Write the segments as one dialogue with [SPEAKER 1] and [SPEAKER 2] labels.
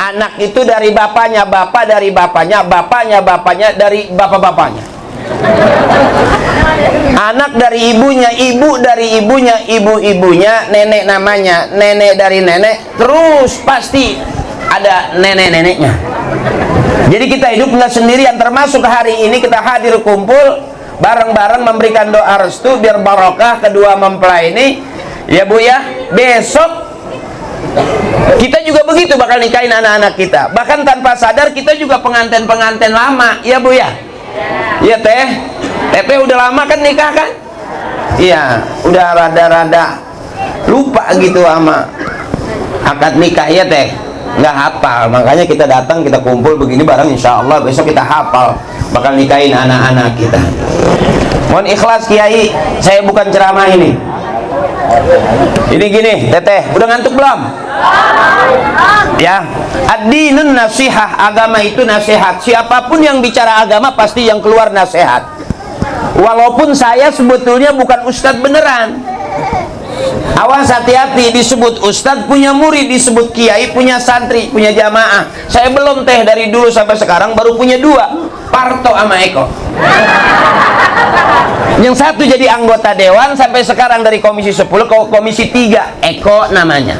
[SPEAKER 1] Anak itu dari bapaknya, bapak dari bapaknya, bapaknya dari bapak-bapaknya. Anak dari ibunya, ibu dari ibunya, ibu-ibunya, nenek namanya, nenek dari nenek, terus pasti ada nenek-neneknya. Jadi kita hidup nggak sendirian, termasuk hari ini kita hadir kumpul bareng-bareng memberikan doa restu biar barokah kedua mempelai ini, ya Bu ya. Besok kita juga begitu bakal nikahin anak-anak kita. Bahkan tanpa sadar kita juga pengantin-pengantin lama, ya Bu ya. Iya Teh, Teteh udah lama kan nikah kan? Iya, udah rada-rada lupa gitu sama akad nikah ya Teh. Nggak hafal, makanya kita datang, kita kumpul begini bareng, insya Allah besok kita hafal bakal nikahin anak-anak kita. Mohon ikhlas Kiai, saya bukan ceramah ini. Ini gini Teteh, udah ngantuk belum? Ya, ad-dinun nasihah, agama itu nasihat. Siapapun yang bicara agama pasti yang keluar nasihat. Walaupun saya sebetulnya bukan ustadz beneran. Awas hati-hati, disebut ustadz punya murid, disebut kiai punya santri, punya jamaah. Saya belum Teh, dari dulu sampai sekarang baru punya dua, Parto sama Eko. Yang satu jadi anggota dewan sampai sekarang dari komisi 10 ke komisi 3, Eko namanya.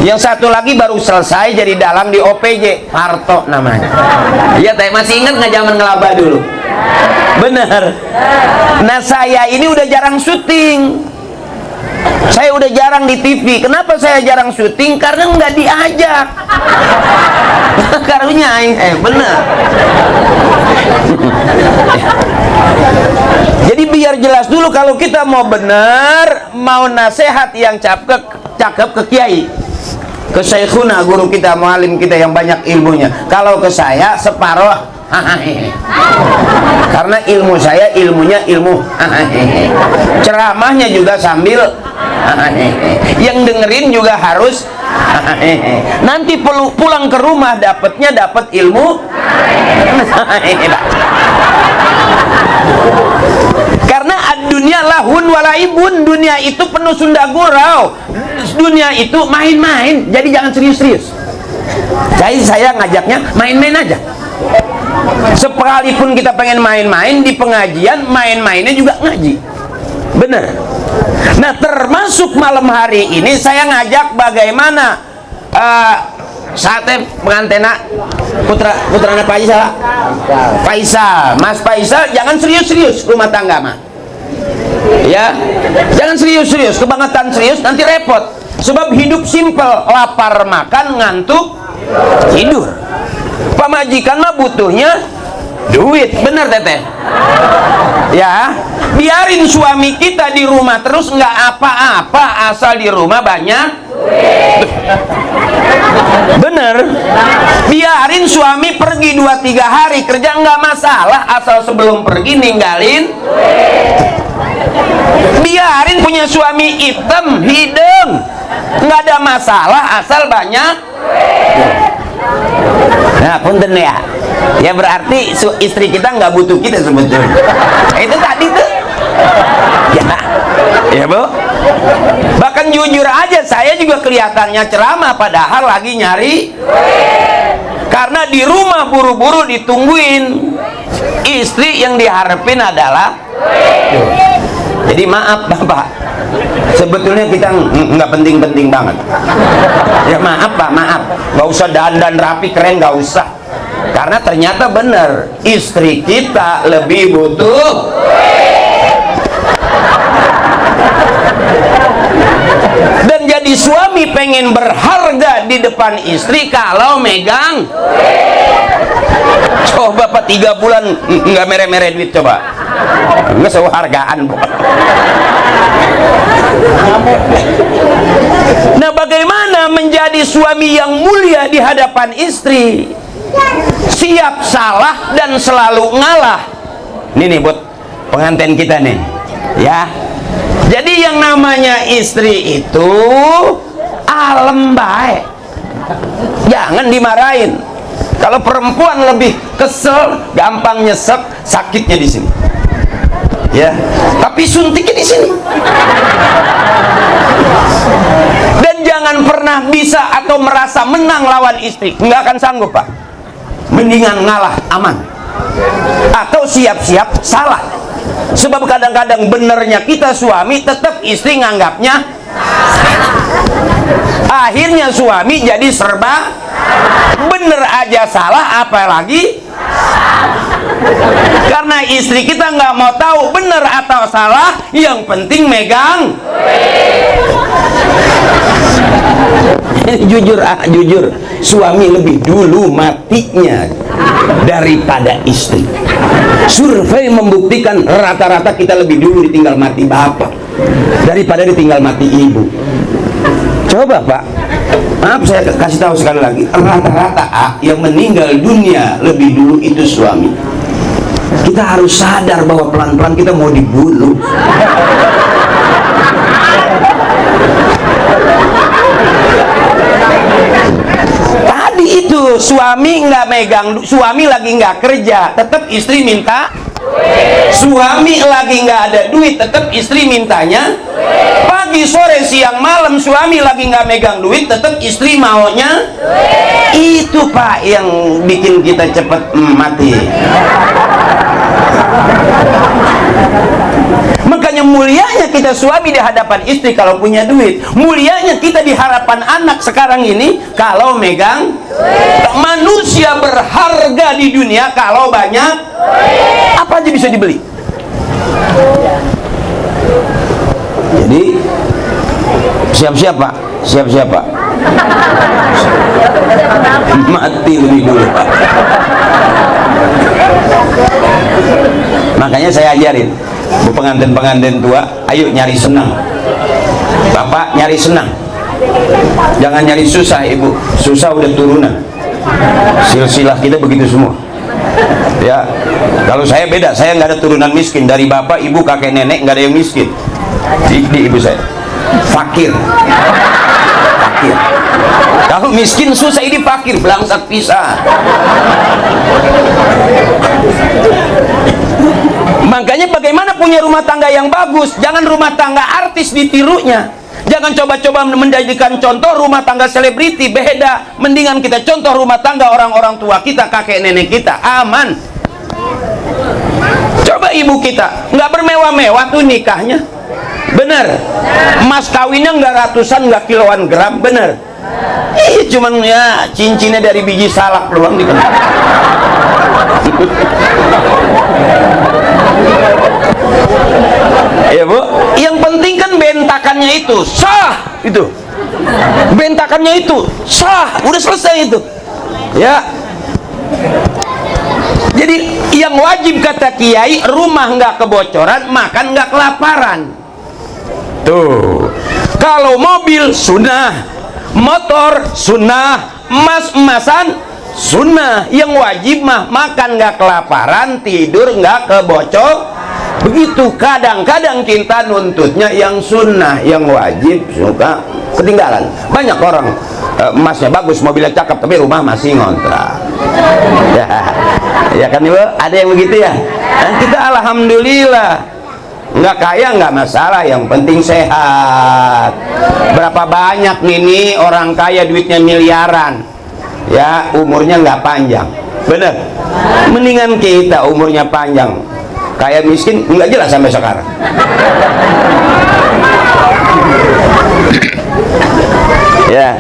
[SPEAKER 1] Yang satu lagi baru selesai jadi dalang di OPJ, Parto namanya. Iya Teh, masih ingat nggak zaman ngelaba dulu? Bener. Nah saya ini udah jarang syuting. Saya udah jarang di TV. Kenapa saya jarang syuting? Karena nggak diajak. Karunya, bener. Jadi biar jelas dulu, kalau kita mau bener, mau nasihat yang cakep ke kiai, ke syekhuna, guru kita, mualim kita yang banyak ilmunya. Kalau ke saya separoh, karena ilmu saya ilmunya ilmu ceramahnya juga sambil yang dengerin juga harus nanti pulang ke rumah dapat ilmu karena dunia lahun walaibun, dunia itu penuh sunda gurau, dunia itu main-main, jadi jangan serius-serius. Jadi saya ngajaknya main-main aja. Sekalipun kita pengen main-main di pengajian, main-mainnya juga ngaji. Bener. Nah termasuk malam hari ini saya ngajak bagaimana saatnya pengantena putra Pak Faisal, Mas Faisal, jangan serius-serius rumah tangga mah. Ya, jangan serius-serius, kebangetan serius nanti repot. Sebab hidup simpel, lapar makan, ngantuk tidur. Pemajikan mah butuhnya duit, bener Teteh? Ya, biarin suami kita di rumah terus nggak apa-apa asal di rumah banyak bener. Biarin suami pergi 2-3 hari kerja nggak masalah asal sebelum pergi ninggalin. Biarin punya suami hitam hidung nggak ada masalah asal banyak. Nah punten ya, ya berarti istri kita nggak butuh kita sebetulnya. Itu tadi tuh ya Bu. Bahkan jujur aja saya juga kelihatannya ceramah padahal lagi nyari, karena di rumah buru-buru ditungguin istri, yang diharapin adalah. Jadi maaf Bapak, sebetulnya kita nggak penting-penting banget. Ya maaf Pak, maaf, nggak usah dandan rapi keren, nggak usah. Karena ternyata bener istri kita lebih butuh. Dan jadi suami pengen berharga di depan istri kalau megang. Coba Pak 3 bulan nggak mere-mere duit, coba nggak sehargaan. Nah bagaimana menjadi suami yang mulia di hadapan istri, siap salah dan selalu ngalah. Ini nih buat pengantin kita nih ya. Jadi yang namanya istri itu alem baik, jangan dimarahin. Kalau perempuan lebih kesel, gampang nyesek, sakitnya di sini. Ya, tapi suntiknya di sini. Dan jangan Jangan pernah bisa atau merasa menang lawan istri, nggak akan sanggup Pak. Mendingan ngalah, aman, atau siap-siap salah. Sebab kadang-kadang benernya kita suami, tetap istri nganggapnya akhirnya suami jadi serba bener aja salah, apalagi karena istri kita nggak mau tahu bener atau salah, yang penting megang. Jujur, suami lebih dulu matinya daripada istri. Survei membuktikan rata-rata kita lebih dulu ditinggal mati bapak daripada ditinggal mati ibu. Coba Pak, maaf saya kasih tahu sekali lagi, rata-rata yang meninggal dunia lebih dulu itu suami. Kita harus sadar bahwa pelan-pelan kita mau dibunuh. Tadi itu suami nggak megang, suami lagi nggak kerja, tetap istri minta. Suami lagi nggak ada duit, tetap istri mintanya. Pagi, sore, siang, malam suami lagi nggak megang duit, tetap istri maunya. Itu Pak yang bikin kita cepat mati. Makanya mulianya kita suami di hadapan istri kalau punya duit, mulianya kita di hadapan anak sekarang ini kalau megang. Manusia berharga di dunia kalau banyak, apa aja bisa dibeli. Jadi siap-siap Pak, siap-siap Pak. Mati lebih dulu Pak. Makanya saya ajarin pengantin-pengantin tua, ayo nyari senang. Bapak nyari senang, jangan nyari susah. Ibu susah udah turunan, silsilah kita begitu semua ya. Kalau saya beda, saya nggak ada turunan miskin. Dari bapak, ibu, kakek, nenek nggak ada yang miskin. Di ibu saya fakir. Kalau miskin susah, ini fakir, belangsat pisah. Makanya bagaimana punya rumah tangga yang bagus, jangan rumah tangga artis ditirunya. Jangan coba-coba menjadikan contoh rumah tangga selebriti, beda. Mendingan kita contoh rumah tangga orang-orang tua kita, kakek nenek kita, aman. Coba ibu kita nggak bermewah-mewah tuh nikahnya, bener. Mas kawinnya nggak ratusan, nggak kiloan gram, bener. Cuman ya cincinnya dari biji salak doang dikenal. Ya Bu, yang penting kan bentakannya itu sah, itu bentakannya itu sah, udah selesai itu ya. Jadi yang wajib kata kiai, rumah nggak kebocoran, makan nggak kelaparan. Tuh, kalau mobil sunnah, motor sunnah, emas-emasan sunnah. Yang wajib mah makan nggak kelaparan, tidur nggak kebocor. Begitu. Kadang-kadang kita nuntutnya yang sunnah, yang wajib suka ketinggalan. Banyak orang emasnya bagus, mobilnya cakep, tapi rumah masih ngontrak. Ya kan Ibu, ada yang begitu ya. Dan kita alhamdulillah nggak kaya nggak masalah, yang penting sehat. Berapa banyak nih orang kaya duitnya miliaran, ya umurnya nggak panjang, bener. Mendingan kita umurnya panjang, kaya miskin nggak jelas sampai sekarang. Ya,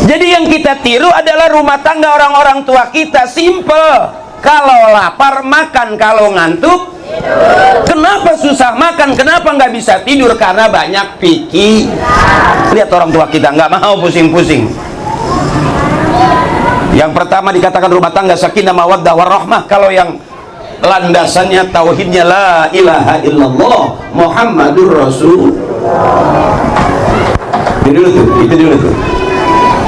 [SPEAKER 1] jadi yang kita tiru adalah rumah tangga orang-orang tua kita, simple. Kalau lapar makan, kalau ngantuk kenapa susah makan, kenapa nggak bisa tidur? Karena banyak pikir. Lihat orang tua kita nggak mau pusing-pusing. Yang pertama dikatakan rumah tangga sakinah mawaddah warahmah. Kalau yang landasannya tauhidnya la ilaha illallah Muhammadur Rasul. Itu dulu tuh.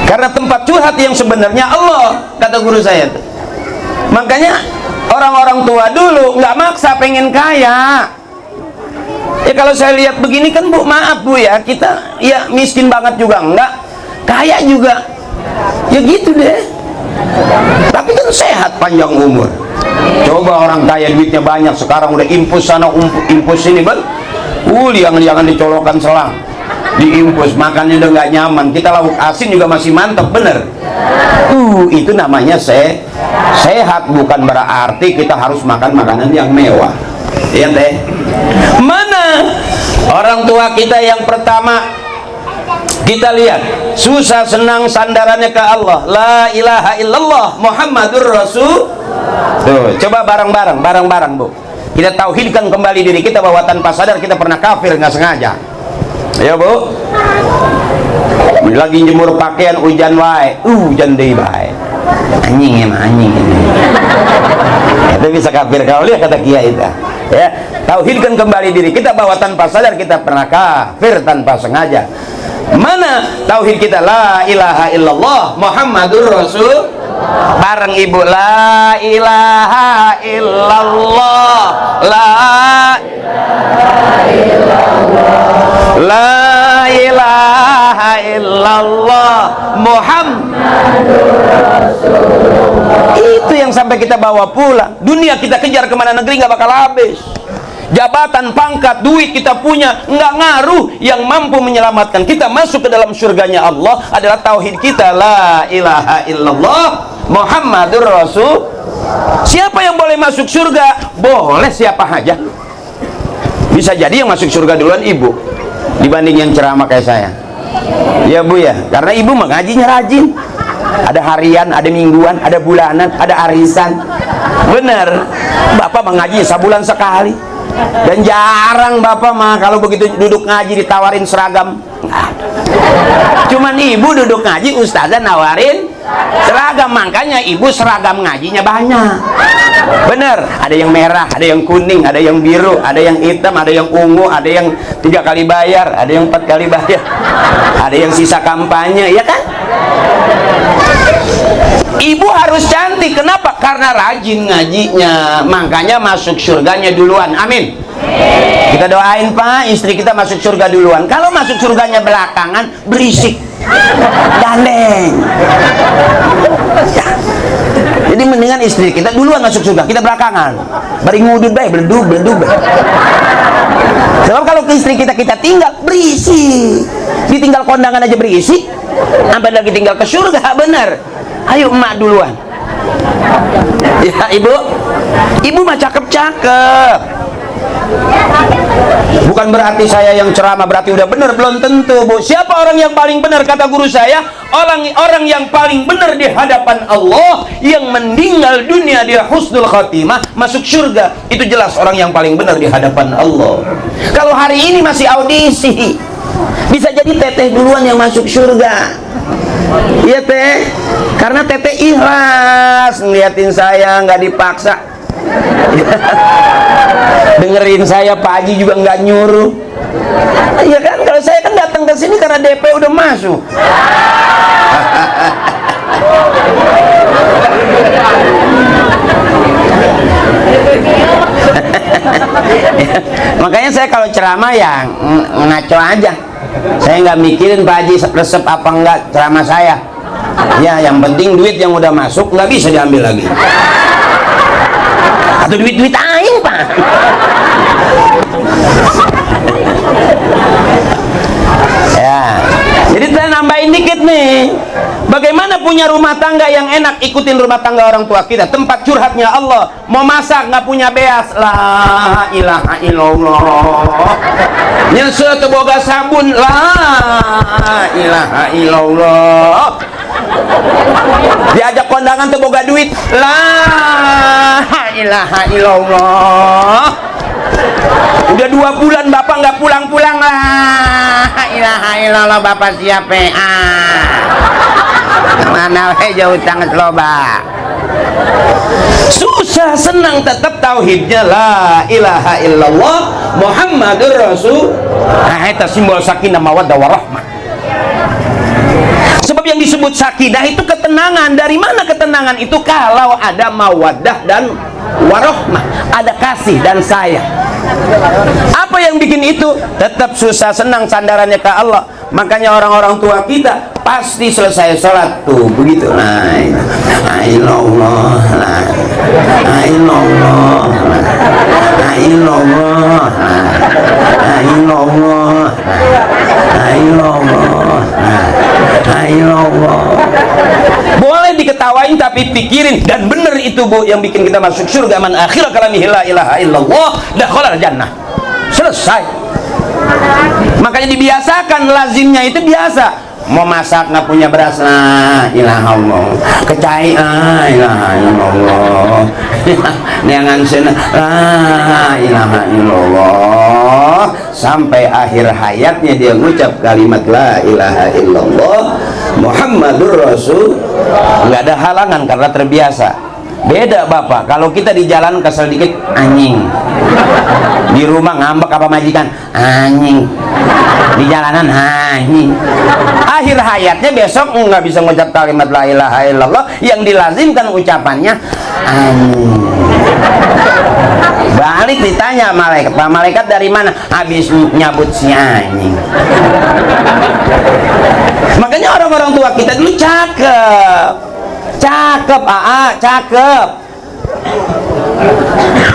[SPEAKER 1] Karena tempat curhat yang sebenarnya Allah, kata guru saya tuh. Makanya orang-orang tua dulu nggak maksa pengen kaya. Ya kalau saya lihat begini kan Bu, maaf Bu ya, kita ya miskin banget juga enggak, kaya juga ya gitu deh. Tapi kan sehat, panjang umur. Coba orang kaya duitnya banyak, sekarang udah impus sana impus sini, liang-liangan dicolokkan selang. diimpus, makannya udah nggak nyaman. Kita lauk asin juga masih mantap, bener. Itu namanya sehat, bukan berarti kita harus makan makanan yang mewah. Iya teh. Mana orang tua kita yang pertama kita lihat susah senang sandarannya ke Allah, la ilaha illallah Muhammadur Rasul. Tuh, coba bareng-bareng Bu, kita tauhidkan kembali diri kita bahwa tanpa sadar kita pernah kafir nggak sengaja. Ayo Bu, lagi jemur pakaian hujan wae, hujan deui bae, anjing emang anjing ini. Itu bisa kafir kalau lihat kata kiai itu. Ya, tauhidkan kembali diri kita bahwa tanpa sadar kita pernah kafir tanpa sengaja. Mana tauhid kita, la ilaha illallah Muhammadur Rasul. Bareng Ibu, la ilaha illallah, la ilaha illallah Muhammadur Rasulullah. Itu yang sampai kita bawa pulang. Dunia kita kejar kemana negeri nggak bakal habis. Jabatan, pangkat, duit kita punya nggak ngaruh. Yang mampu menyelamatkan kita masuk ke dalam surganya Allah adalah tauhid kita, la ilaha illallah Muhammadur Rasul. Siapa yang boleh masuk surga? Boleh siapa aja. Bisa jadi yang masuk surga duluan ibu dibanding yang ceramah kayak saya. Ya Bu ya, karena ibu mengajinya rajin. Ada harian, ada mingguan, ada bulanan, ada arisan. Bener, bapak mengaji sebulan sekali. Dan jarang bapak mah kalau begitu duduk ngaji ditawarin seragam. Cuman ibu duduk ngaji, ustazah nawarin seragam, makanya ibu seragam ngajinya banyak. Bener, ada yang merah, ada yang kuning, ada yang biru, ada yang hitam, ada yang ungu, ada yang 3 kali bayar, ada yang 4 kali bayar, ada yang sisa kampanye, ya kan? Ibu harus cantik, kenapa? Karena rajin ngajinya, makanya masuk surganya duluan, amin. Kita doain Pak, istri kita masuk surga duluan. Kalau masuk surganya belakangan, berisik, gandeng ya. Jadi mendingan istri kita duluan masuk surga, kita belakangan. Bari ngudut bae, beledug. Sebab kalau istri kita tinggal, berisik. Ditinggal kondangan aja berisik, sampai lagi tinggal ke surga, bener. Ayo emak duluan. Ya ibu mah cakep. Bukan berarti saya yang ceramah berarti udah benar, belum tentu Bu. Siapa orang yang paling benar? Kata guru saya, orang yang paling benar di hadapan Allah, yang meninggal dunia dia husnul khatimah, masuk surga. Itu jelas orang yang paling benar di hadapan Allah. Kalau hari ini masih audisi, bisa jadi teteh duluan yang masuk surga. Iya teh, karena teteh ikhlas ngeliatin saya, nggak dipaksa. Dengerin saya, Pak Haji juga nggak nyuruh. Iya kan, kalau saya kan datang ke sini karena DP udah masuk. Makanya saya kalau ceramah ya ngaco aja. Saya nggak mikirin Pak Haji resep apa enggak ceramah saya. Ya, yang penting duit yang udah masuk nggak bisa diambil lagi. Atau duit-duit aing Pak. Ya, jadi saya nambahin dikit nih. Bagaimana punya rumah tangga yang enak? Ikutin rumah tangga orang tua kita, tempat curhatnya Allah. Mau masak nggak punya beas, la ilaha illallah. Nyesel teu boga sabun, la ilaha illallah. Diajak kondangan teu boga duit, la ilaha illallah. Udah 2 bulan bapak nggak pulang-pulang, lah ilaha illallah. Bapak siapa? Mana jauh sangat loba. Susah senang tetap tauhidnya, la ilaha illallah Muhammadur Rasul. Nah, itu simbol sakinah mawaddah warahmah. Sebab yang disebut sakinah itu ketenangan. Dari mana ketenangan itu? Kalau ada mawaddah dan warahmah, ada kasih dan sayang. Apa yang bikin itu? Tetap susah senang sandarannya ke Allah. Makanya orang-orang tua kita pasti selesai sholat tuh begitu, la ilaha illallah, la ilaha illallah, la ilaha illallah, la illallah, la illallah. Boleh diketawain tapi pikirin, dan bener itu Bu yang bikin kita masuk surga. Man akhir kalamihi la ilaha illallah dakhalal jannah. Selesai. Makanya dibiasakan, lazimnya itu biasa. Mau masak nggak punya beras, la ilaha illallah. Kecai, la ilaha illallah. Neangan sana, la ilaha illallah. Sampai akhir hayatnya dia mengucap kalimat la ilaha illallah Muhammadur Rasul. Nggak ada halangan karena terbiasa. Beda Bapak, kalau kita di jalan kesel dikit, anjing. Di rumah ngambek apa majikan, anjing. Di jalanan, anjing. Akhir hayatnya besok nggak bisa mengucap kalimat la ilaha illallah, yang dilazimkan ucapannya anjing. Balik ditanya malaikat, Pak malaikat dari mana? Habis nyabut si anjing. Makanya orang-orang tua kita dulu cakep, cakep.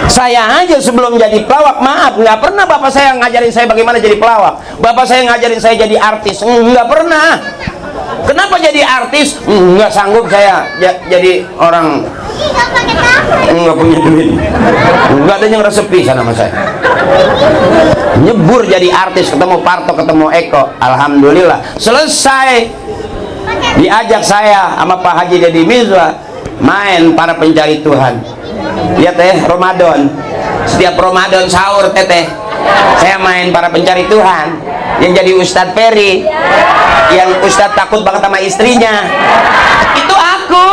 [SPEAKER 1] Saya aja sebelum jadi pelawak, maaf, nggak pernah bapak saya ngajarin saya bagaimana jadi pelawak. Bapak saya ngajarin saya jadi artis, nggak pernah. Kenapa jadi artis? Nggak sanggup saya jadi orang nggak punya duit. Nggak ada yang resepi sana sama saya. Nyebur jadi artis, ketemu Parto, ketemu Eko, alhamdulillah selesai. Diajak saya sama Pak Haji Deddy Mizwa main para pencari Tuhan. Ya teh, Ramadan, setiap Ramadan sahur teteh saya main para pencari Tuhan. Yang jadi Ustadz Ferry, yang Ustadz takut banget sama istrinya, itu aku.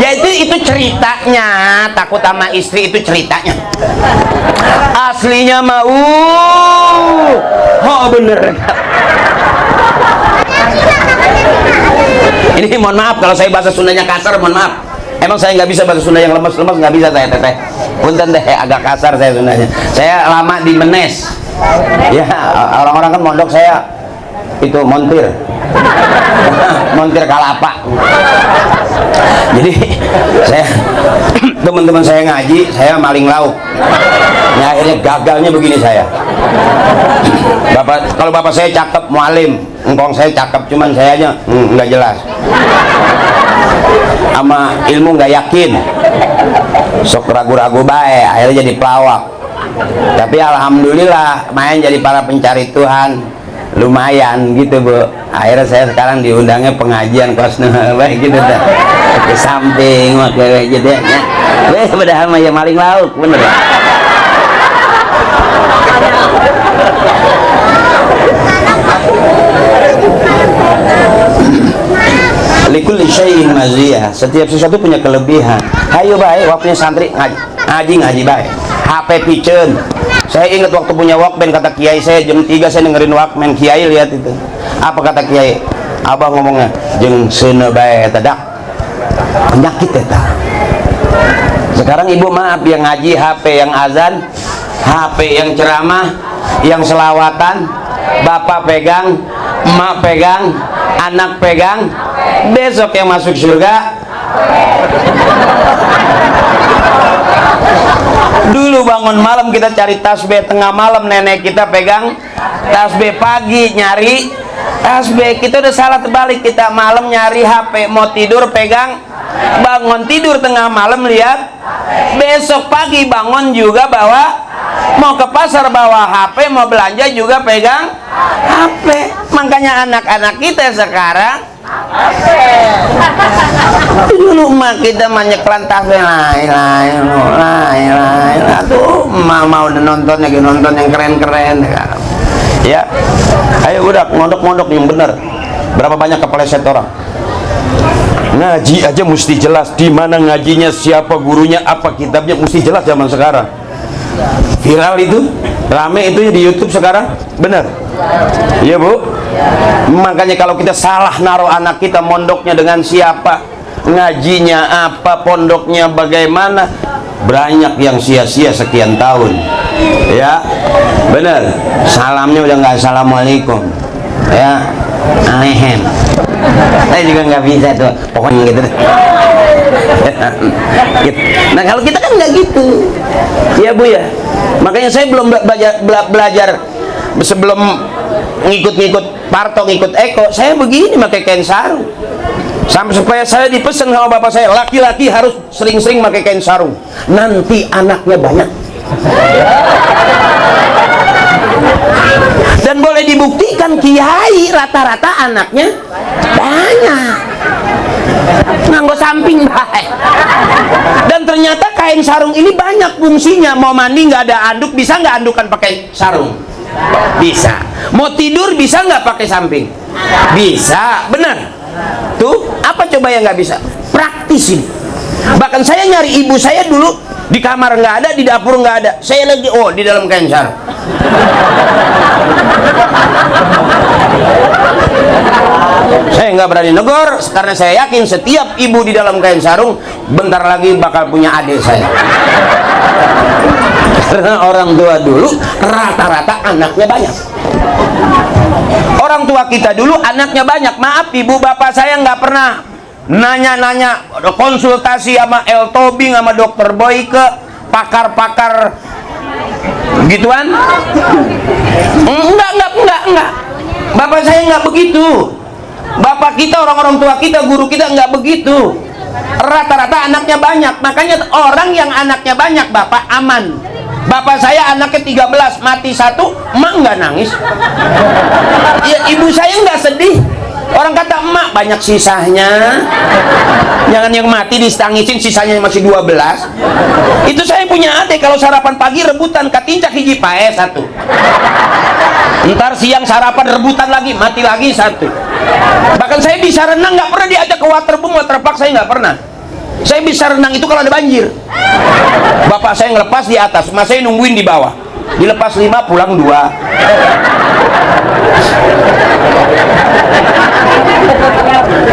[SPEAKER 1] Jadi itu ceritanya, takut sama istri itu ceritanya. Aslinya mau, oh bener. Ini mohon maaf kalau saya bahasa Sundanya kasar, mohon maaf. Emang saya nggak bisa bahasa Sunda yang lemes-lemes, nggak bisa saya teteh. Punten deh, agak kasar saya Sundanya. Saya lama di Menes. Ya, orang-orang kan mondok saya itu montir. Montir kalapa. Jadi saya teman-teman saya ngaji, saya maling lauk. Nah, akhirnya gagalnya begini saya. Kalau bapak saya cakep mualim, engkong saya cakep, cuman saya aja nggak jelas. Sama ilmu nggak yakin, sok ragu-ragu baik, akhirnya jadi pelawak. Tapi alhamdulillah main jadi para pencari Tuhan lumayan gitu Bu. Akhirnya saya sekarang diundangnya pengajian kosna baik gitu dah, ke samping kayak gitu ya. Padahal mah ya maling lauk bener. Likulli syai'in maziyah, setiap sesuatu punya kelebihan. Hayo baik waktunya santri ngaji baik. HP piceun. Saya ingat waktu punya Walkman, kata kiai saya jam 3 saya dengerin Walkman. Kiai lihat itu. Apa kata kiai? Abah ngomongnya, jeung seuneu bae eta dak penyakit eta. Sekarang ibu maaf yang ngaji HP yang azan, HP yang ceramah, yang selawatan, bapak pegang, emak pegang, anak pegang, besok yang masuk surga. Dulu bangun malam kita cari tasbih, tengah malam nenek kita pegang tasbih, pagi nyari tasbih. Kita udah salah terbalik, kita malam nyari HP, mau tidur pegang, bangun tidur tengah malam lihat, besok pagi bangun juga bawa, mau ke pasar bawa HP, mau belanja juga pegang HP. Makanya anak-anak kita sekarang dulu mah kita nyeklan tasbih tuh mau nonton lagi, nonton yang keren-keren ya. Ayo udah mondok-mondok yang bener. Berapa banyak kepeleset orang ngaji aja mesti jelas di mana ngajinya, siapa gurunya, apa kitabnya, mesti jelas zaman sekarang. Viral itu, rame itu di YouTube sekarang, bener iya Bu. Makanya kalau kita salah naruh anak kita mondoknya dengan siapa, ngajinya apa, pondoknya bagaimana, banyak yang sia-sia sekian tahun ya. Bener, salamnya udah nggak assalamualaikum ya, alehem. Saya juga nggak bisa tuh pokoknya gitu. Nah kalau kita kan nggak gitu ya Bu ya. Makanya saya belum belajar sebelum ngikut Parto, ngikut Eko, saya begini pakai kain sarung. Sampai supaya saya dipesan sama bapak saya, laki-laki harus sering-sering pakai kain sarung, nanti anaknya banyak. Dan boleh dibuktikan kiai rata-rata anaknya banyak. Nganggo samping baik. Dan ternyata kain sarung ini banyak fungsinya. Mau mandi nggak ada anduk, bisa nggak andukan pakai sarung? Bisa. Mau tidur bisa nggak pakai samping? Bisa. Benar. Tuh, apa coba yang nggak bisa? Praktis ini. Bahkan saya nyari ibu saya dulu di kamar nggak ada, di dapur nggak ada. Saya lagi, oh di dalam kain sarung. Saya nggak berani negor karena saya yakin setiap ibu di dalam kain sarung bentar lagi bakal punya adik saya. Karena orang tua dulu rata-rata anaknya banyak. Orang tua kita dulu anaknya banyak. Maaf ibu bapak saya nggak pernah nanya-nanya konsultasi sama El Tobing sama Dokter Boyke, pakar-pakar gituan. Enggak. Bapak saya nggak begitu. Bapak kita, orang-orang tua kita, guru kita nggak begitu. Rata-rata anaknya banyak. Makanya orang yang anaknya banyak bapak aman. Bapak saya anaknya 13, mati satu, emak nggak nangis. Ya, ibu saya nggak sedih. Orang kata emak banyak sisanya. Jangan yang mati distangisin, sisanya masih 12. Itu saya punya adik, kalau sarapan pagi rebutan katincak hiji pae satu. Ntar siang sarapan rebutan lagi, mati lagi satu. Bahkan saya bisa renang nggak pernah diajak ke waterboom, waterpark saya nggak pernah. Saya bisa renang itu kalau ada banjir. Bapak saya ngelepas di atas, mas saya nungguin di bawah. Dilepas 5, pulang 2.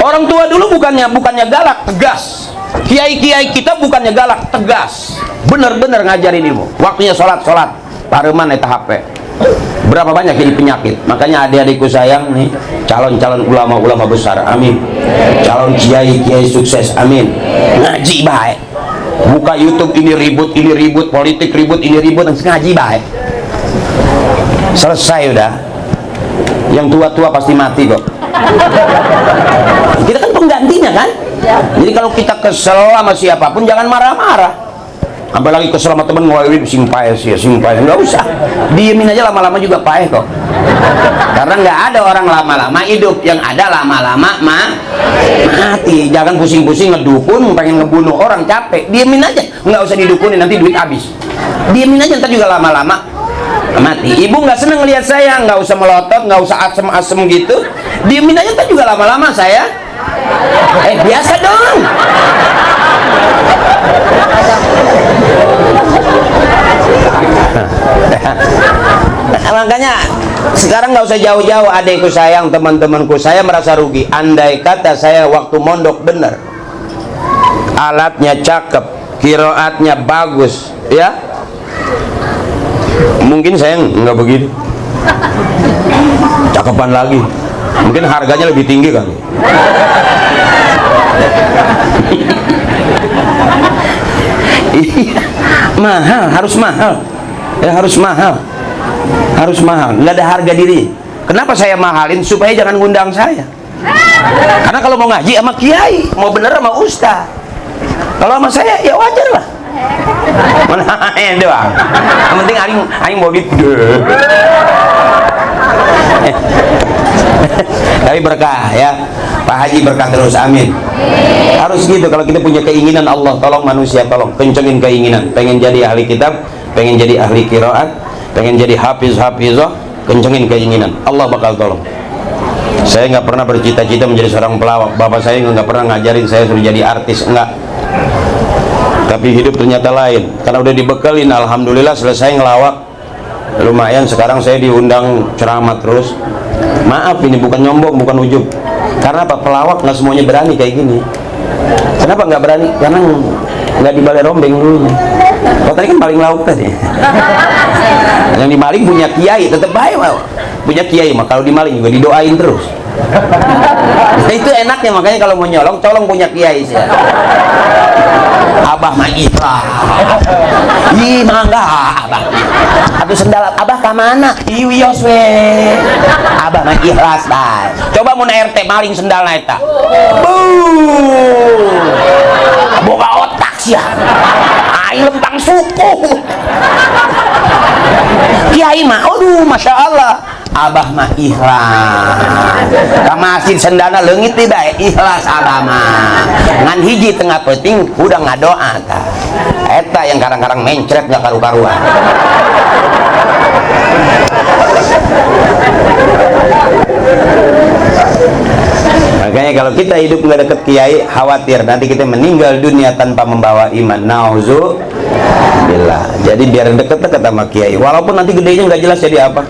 [SPEAKER 1] Orang tua dulu bukannya galak, tegas. Kiai-kiai kita bukannya galak, tegas. Bener-bener ngajarin ilmu. Waktunya sholat, pareman eta HP. Berapa banyak jadi penyakit. Makanya adik-adikku sayang nih, calon-calon ulama-ulama besar, amin. Calon kiai-kiai sukses, amin. Ngaji baik. Buka YouTube ini ribut, politik ribut, ini ribut, ngaji baik. Selesai udah. Yang tua-tua pasti mati kok. Kita kan penggantinya kan. Jadi kalau kita kesel sama siapapun jangan marah-marah. Apalagi kesel sama temen ngawin simpay, nggak usah, diemin aja, lama-lama juga paeh kok. Karena nggak ada orang lama-lama hidup, yang ada lama-lama mati. Jangan pusing-pusing ngedukun, pengen ngebunuh orang, capek. Diemin aja, nggak usah didukunin, nanti duit habis. Diemin aja, ntar juga lama-lama mati. Ibu nggak seneng lihat saya, nggak usah melotot, nggak usah asem-asem gitu. Diemin aja, ntar juga lama-lama saya biasa dong. Makanya sekarang nggak usah jauh-jauh, adekku sayang, teman-temanku, saya merasa rugi. Andai kata saya waktu mondok bener, alatnya cakep, kiroatnya bagus, ya mungkin saya nggak begitu. Cakepan lagi, mungkin harganya lebih tinggi kan. Mahal, harus mahal ya, harus mahal, nggak ada harga diri. Kenapa saya mahalin? Supaya jangan ngundang saya. Karena kalau mau ngaji sama kiai, mau bener sama ustaz, kalau sama saya ya wajar lah. Mana doang, yang penting aing mau gitu. Tapi berkah ya Pak Haji, berkah terus, amin. Harus gitu. Kalau kita punya keinginan, Allah tolong, manusia tolong, kencengin keinginan. Pengen jadi ahli kitab, pengen jadi ahli qiraat, pengen jadi hafizah, kencengin keinginan, Allah bakal tolong. Saya nggak pernah bercita-cita menjadi seorang pelawak. Bapak saya nggak pernah ngajarin saya suruh jadi artis, enggak. Tapi hidup ternyata lain. Karena udah dibekelin, alhamdulillah selesai ngelawak, lumayan. Sekarang saya diundang ceramah terus. Maaf, ini bukan nyombong, bukan ujub. Karena apa? Pelawak nggak semuanya berani kayak gini. Kenapa nggak berani? Karena nggak dibalai rombeng dulunya. Kalau tadi kan paling lauk tadi. Yang dimaling punya kiai, tetap baik, punya kiai mah kalau dimaling juga didoain terus. Nah, itu enaknya, makanya kalau mau nyolong, colong punya kiai sih. Abah mah ikhlas. Ih, mangga abah. Atau sendal abah ke mana? Iwios we. Abah mah ikhlas dah. Coba mun RT maling sendal na eta. Boga otak sia. Aing lempang suku. Kiai mah, aduh, masya Allah. Abah mah ikhlas. Ka masjid sendana leungit teh bae ikhlas abah mah. Ngan hiji tengah penting udah ngadoa tah. Eta yang kadang-kadang mencret gak karu-karuan. Makanya kalau kita hidup nggak deket kiai, khawatir nanti kita meninggal dunia tanpa membawa iman. Nauzubillah. Jadi biar deket-deket sama kiai, walaupun nanti gedenya nggak jelas jadi apa.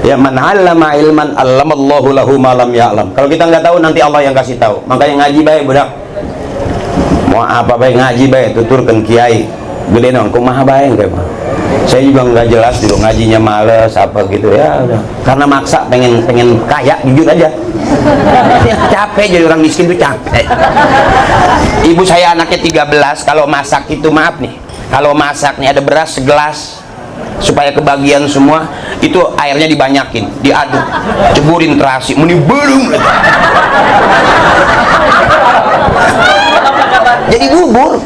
[SPEAKER 1] Ya, man 'allama ilman 'allamallahu lahu ma lam ya'lam. Kalau kita nggak tahu, nanti Allah yang kasih tahu. Makanya ngaji baik budak. Mau apa baik ngaji baik, tuturkan kiai. Gede nong, kumaha baik kayak mah. Saya juga nggak jelas dulu, ngajinya males apa gitu ya. Udah. Karena maksa pengen kaya, jujur aja. Ya, capek jadi orang miskin tuh capek. Ibu saya anaknya 13, kalau masak itu maaf nih. Kalau masak nih ada beras segelas. Supaya kebagian semua, itu airnya dibanyakin, diaduk, ceburin terasi, meni belum jadi bubur,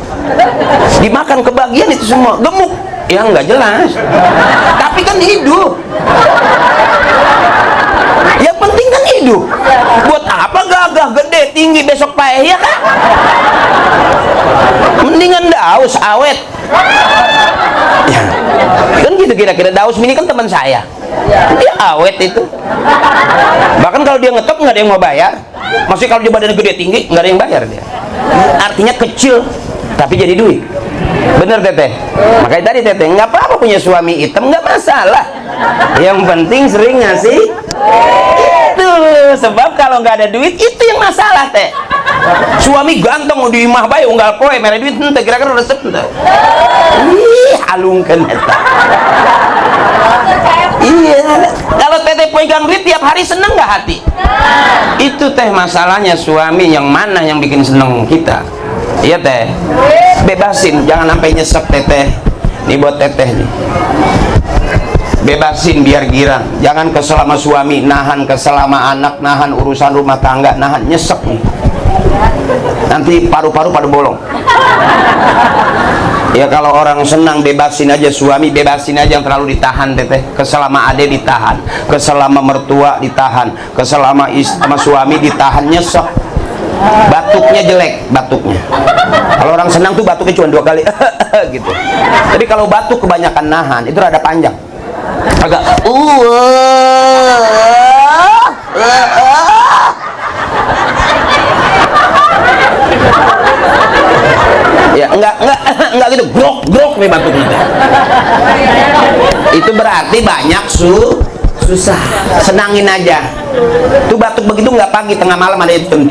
[SPEAKER 1] dimakan kebagian itu semua, gemuk, ya nggak jelas, tapi kan hidup. Yang penting kan hidup. Buat apa gagah gede tinggi besok paeh, ya kan? Mendingan daus awet. Ya, kan gitu kira-kira. Daus Mini kan teman saya, dia awet itu. Bahkan kalau dia ngetop nggak ada yang mau bayar. Maksudnya kalau dia badannya gede tinggi nggak ada yang bayar dia. Artinya kecil tapi jadi duit. Bener teteh. Makanya tadi teteh nggak apa-apa punya suami hitam, nggak masalah. Yang penting sering ngasih. Itu sebab kalau nggak ada duit itu yang masalah teh. Suami ganteng di imah bae unggal poe mere duit henteu kira-kira resep henteu. Ih, alungkeun eta. Iya, kalau teteh pegang duit tiap hari seneng nggak hati? Itu teh masalahnya, suami yang mana yang bikin seneng kita? Iya teh, bebasin, jangan sampai nyesek teteh. Nih buat teteh nih, bebasin biar girang. Jangan kesel sama suami, nahan kesel sama anak, nahan urusan rumah tangga, nahan nyesek nih. Nanti paru-paru pada bolong. Ya kalau orang senang bebasin aja suami, bebasin aja yang terlalu ditahan teteh. Kesel sama ade ditahan, kesel sama mertua ditahan, kesel sama suami ditahan, nyesek. Batuknya jelek, batuknya. Kalau orang senang tuh batuknya cuma 2 kali gitu. Jadi kalau batuk kebanyakan nahan, itu rada panjang. Agak ya enggak gitu grok nih batuknya. Itu berarti banyak susah. Senangin aja. Tuh batuk begitu nggak pagi, tengah malam ada jam 3.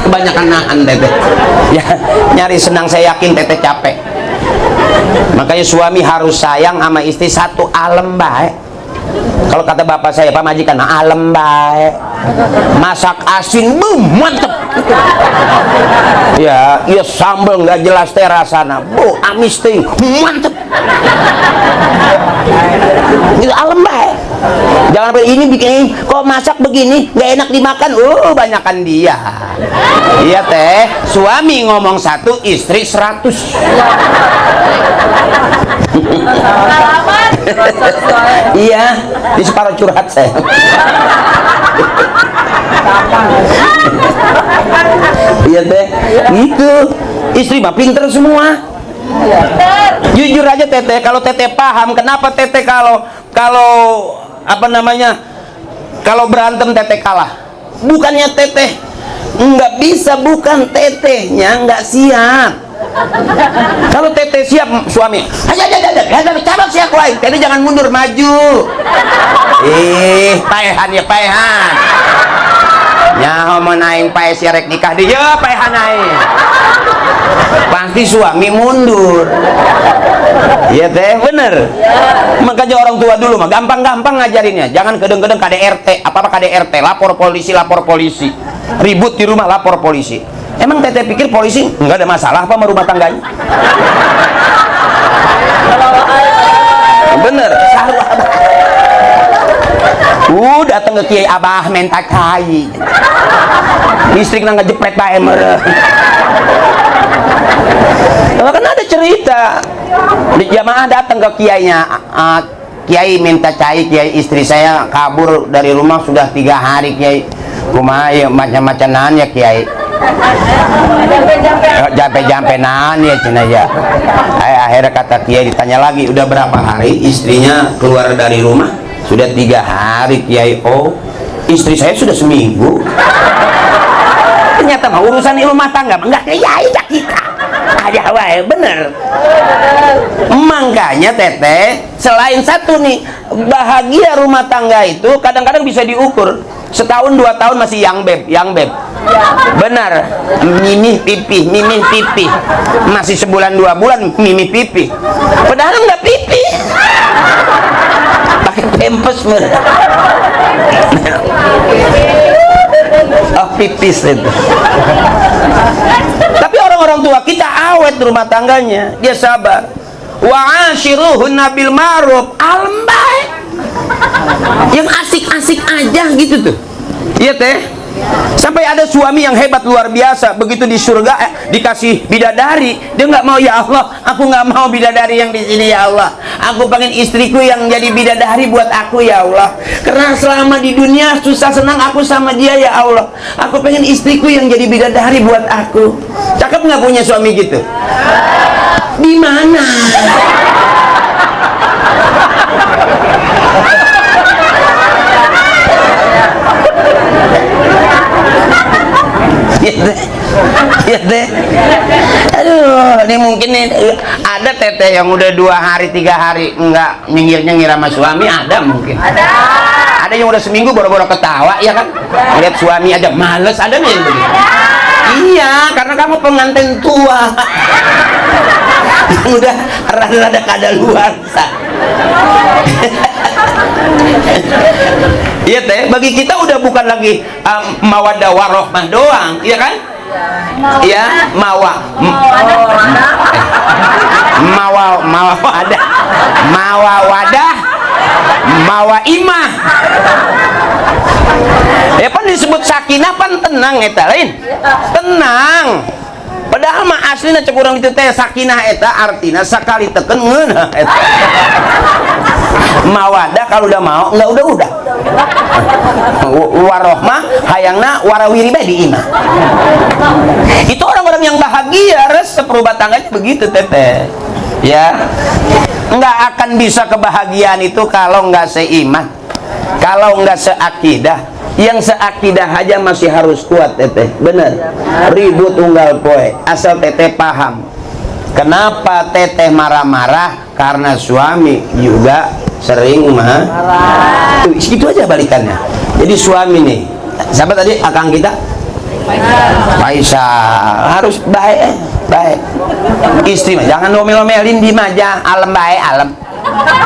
[SPEAKER 1] Kebanyakan nahan teteh. Ya, nyari senang saya yakin teteh capek. Makanya suami harus sayang sama istri satu alam baik. Kalau kata bapak saya, Pak Majikan, alam baik. Masak asin, mantep. Ya sambal nggak jelas teh rasana, amis teh, mantep. Itu alam baik. Jangan sampai ini bikin, kok masak begini nggak enak dimakan. Banyakan dia. Iya teh, suami ngomong 1, istri 100. Iya, di separuh curhat saya. Iya teh, gitu. Istri mah pinter semua. Jujur aja teteh, kalau teteh paham kenapa teteh kalau apa namanya, kalau berantem teteh kalah. Bukannya teteh nggak bisa, bukan tetehnya nggak siap. Kalau teteh siap, suami cabak siap lain, teteh jangan mundur, maju. Paehan ya paehan. Nyaho mun aing pae siarek nikah di ya paehan aing. Pasti suami mundur. Iya teh, bener. Makanya orang tua dulu mah gampang-gampang ngajarinnya. Jangan kedeng-kedeng KDRT, apa-apa KDRT, lapor polisi. Ribut di rumah lapor polisi. Emang teteh pikir polisi nggak ada masalah apa sama rumah tangganya? Bener. Datang ke Kiai Abah minta cai. Listrik nang ngejepret bae mereh. Kan ada cerita di jamaah datang ke kiainya, Kiai minta cai, Kiai istri saya kabur dari rumah sudah 3 hari Kiai. Kumaha ya macam-macaman ya Kiai. Jampe-jampe nahan ya cina ya. Akhirnya kata Kiai ditanya lagi, udah berapa hari istrinya keluar dari rumah? Sudah 3 hari Kiai. Oh, istri saya sudah seminggu. Ternyata mah urusan rumah tangga enggak Kiai kita. Aja wae bener. Makanya teteh, selain satu nih, bahagia rumah tangga itu kadang-kadang bisa diukur. Setahun 2 tahun masih yang beb. Benar. Mimi pipi. Masih sebulan 2 bulan mimi pipi. Padahal enggak pipi. Pakai pempes bener. Oh, pipis itu. Tapi orang-orang tua kita awet rumah tangganya, dia sabar. Wa ashiruhunna bil ma'ruf, alam baik. Yang asik-asik aja gitu tuh. Iya teh. Sampai ada suami yang hebat luar biasa, begitu di surga dikasih bidadari, dia nggak mau, ya Allah, aku nggak mau bidadari yang di sini ya Allah. Aku pengen istriku yang jadi bidadari buat aku ya Allah. Karena selama di dunia susah senang aku sama dia ya Allah. Aku pengen istriku yang jadi bidadari buat aku. Cakep nggak punya suami gitu? Di mana? Ya deh. Aduh, ini mungkin nih ada teteh yang udah 2 hari 3 hari enggak nyengir sama suami, ada mungkin. Ada yang udah seminggu boro-boro ketawa ya kan? Lihat suami aja males, ada nih yang begitu. Iya, karena kamu pengantin tua. Yang udah rada-rada kadaluarsa. Iya teh, bagi kita udah bukan lagi mawaddah warohmah doang, iya kan? Iya, mawaimah. Ya pan disebut sakinah pan tenang eta lain. Tenang. Padahal mah aslinya cek urang itu teh sakinah eta artina sakali teken ngeunah eta. Mawadah kalau udah mau enggak udah. Warohmah hayangna warawiri bae di imah. Itu orang-orang yang bahagia resep rumah tangganya begitu teteh. Ya. Enggak akan bisa kebahagiaan itu kalau enggak seiman. Kalau enggak seakidah. Yang seakidah aja masih harus kuat teteh, bener. Ribut tunggal poe, asal teteh paham kenapa teteh marah-marah, karena suami juga sering marah. Itu aja balikannya. Jadi suami nih, siapa tadi akang kita? Faisal harus baik. Istri mah jangan ngomel-ngomelin, di aja, alam baik, alam.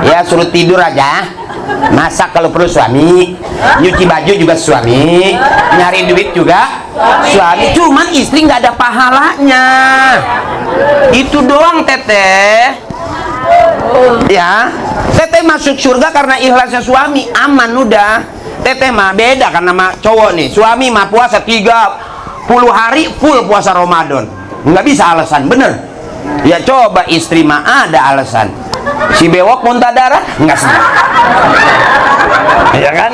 [SPEAKER 1] Ya suruh tidur aja. Masak kalau perlu suami, nyuci baju juga suami, nyari duit juga suami. Cuman istri nggak ada pahalanya, itu doang teteh. Ya, teteh masuk surga karena ikhlasnya suami, aman udah. Teteh mah beda karena mah cowok nih, suami mah puasa 30 hari full puasa Ramadan, nggak bisa alasan, bener. Ya coba istri mah ada alasan. Si bewok muntah darah nggak senang. Ya kan?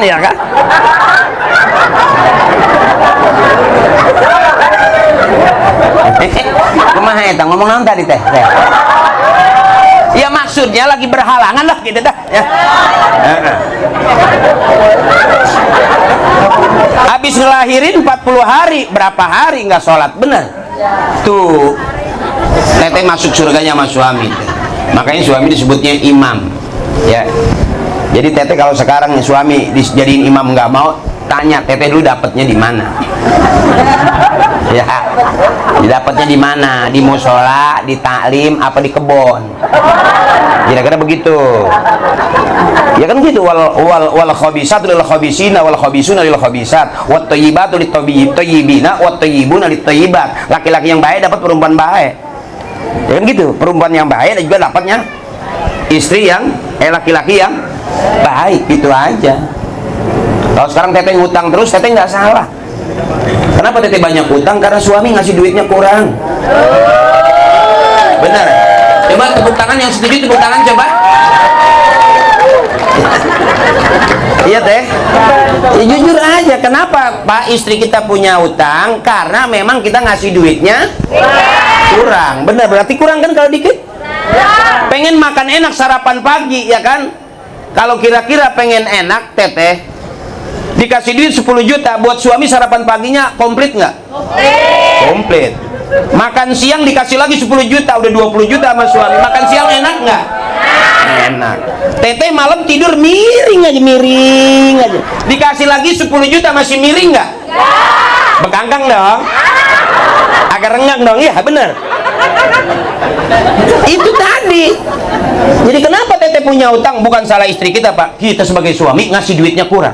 [SPEAKER 1] Kumaha eta ngomong naon tadi teh? Ya maksudnya lagi berhalangan lah gitu dah ya. Habis ngelahirin 40 hari, berapa hari nggak sholat, bener? Tuh teteh masuk surganya sama suami. Makanya suami disebutnya imam ya. Jadi teteh kalau sekarang suami dijadiin imam nggak mau, tanya teteh dulu dapatnya di mana? Ya, didapatnya di mana? Di musola, di taklim, apa di kebon? Kira-kira begitu. Ya kan gitu. Wal khabisatu lil khabisina wal khabisuna lil khabisat wat thayyibatu lit thayyibina wat thayyibuna lit thayyibat. Laki-laki yang baik dapat perempuan baik. Ya kan gitu. Perempuan yang baik juga dapatnya istri yang laki-laki yang baik. Itu aja. Kalau sekarang teteh ngutang terus, teteh nggak salah. Kenapa teteh banyak utang? Karena suami ngasih duitnya kurang. Benar. Coba tepuk tangan yang setuju, tepuk tangan coba. Iya teh. Ya, jujur aja, kenapa Pak istri kita punya utang? Karena memang kita ngasih duitnya kurang. Benar, berarti kurang kan kalau dikit? Pengen makan enak sarapan pagi, ya kan? Kalau kira-kira pengen enak, teteh dikasih duit 10 juta buat suami sarapan paginya komplit nggak? Komplit. Makan siang dikasih lagi 10 juta, udah 20 juta sama suami. Makan siang enak nggak? Enak. Teteh malam tidur miring aja. Dikasih lagi 10 juta masih miring nggak? Bekangkang dong. Agak renggang dong, iya bener. Itu tadi. Jadi kenapa teteh punya utang? Bukan salah istri kita, Pak. Kita sebagai suami ngasih duitnya kurang.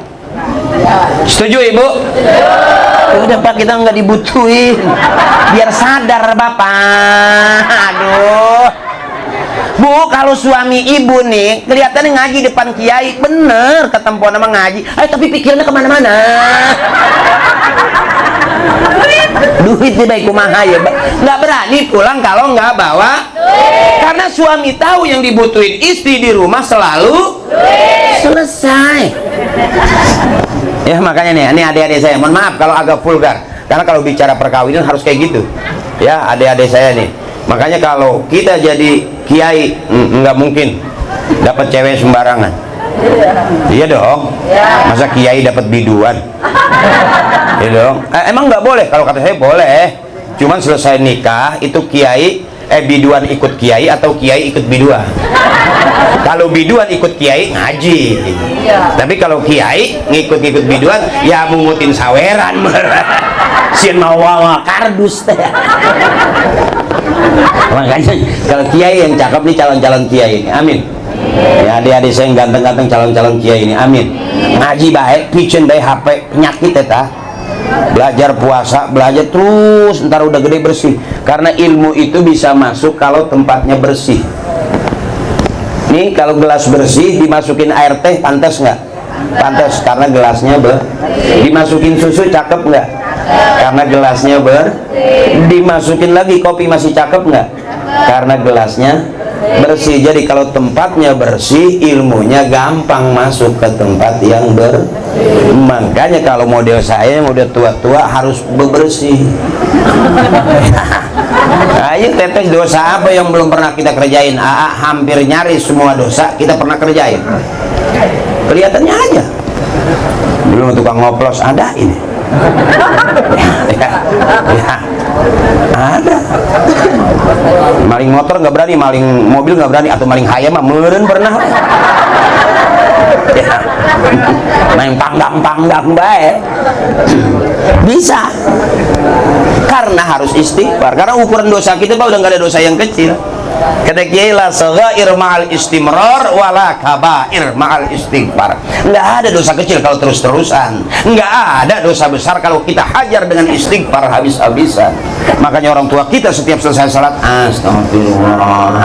[SPEAKER 1] Setuju ibu? Udah Pak, kita nggak dibutuhin. Biar sadar Bapak. Aduh. Bu, kalau suami ibu nih kelihatannya ngaji depan kiai, bener ketempuan sama ngaji. Tapi pikirannya kemana-mana. Duitnya baik kumaha ya, nggak berani pulang kalau nggak bawa. Karena suami tahu yang dibutuhin istri di rumah selalu selesai. Ya makanya nih, ini adik-adik saya, mohon maaf kalau agak vulgar, karena kalau bicara perkawinan harus kayak gitu. Ya adik-adik saya nih, makanya kalau kita jadi kiai nggak mungkin dapat cewek sembarangan. Iya dong. Masa kiai dapat biduan? Iya dong. Emang nggak boleh? Kalau kata saya boleh. Cuman selesai nikah itu kiai biduan ikut kiai atau kiai ikut biduan. Kalau biduan ikut kiai ngaji. Tapi kalau kiai ngikut-ngikut biduan ya mungutin saweran. Sien mau kardus teh. Makanya kalau kiai yang cakep nih calon-calon kiai ini, amin. Ya adik-adik saya yang ganteng-ganteng calon-calon kiai ini, amin. Ngaji baik, picen baik HP penyakit eta. Belajar puasa, belajar terus, ntar udah gede bersih. Karena ilmu itu bisa masuk kalau tempatnya bersih. Nih kalau gelas bersih dimasukin air teh pantas nggak? Pantas karena gelasnya dimasukin susu cakep nggak? Karena gelasnya dimasukin lagi kopi masih cakep nggak? Karena gelasnya bersih. Jadi kalau tempatnya bersih, ilmunya gampang masuk ke tempat yang makanya kalau model saya yang udah tua-tua harus bebersih. Ayo tetes, dosa apa yang belum pernah kita kerjain? Hampir nyaris semua dosa kita pernah kerjain. Kelihatannya aja. Belum tukang ngoplos ada ini. Ya, ada. Maling motor nggak berani, maling mobil nggak berani, atau maling hayam mah meureun pernah. Ya. Main panggang baik bisa, karena harus istighfar. Karena ukuran dosa kita udah nggak ada dosa yang kecil. Kata kiai la saghair ma'al istimrar wala kabair ma'al istighfar. Nggak ada dosa kecil kalau terus-terusan, nggak ada dosa besar kalau kita hajar dengan istighfar habis-habisan. Makanya orang tua kita setiap selesai salat astagfirullah,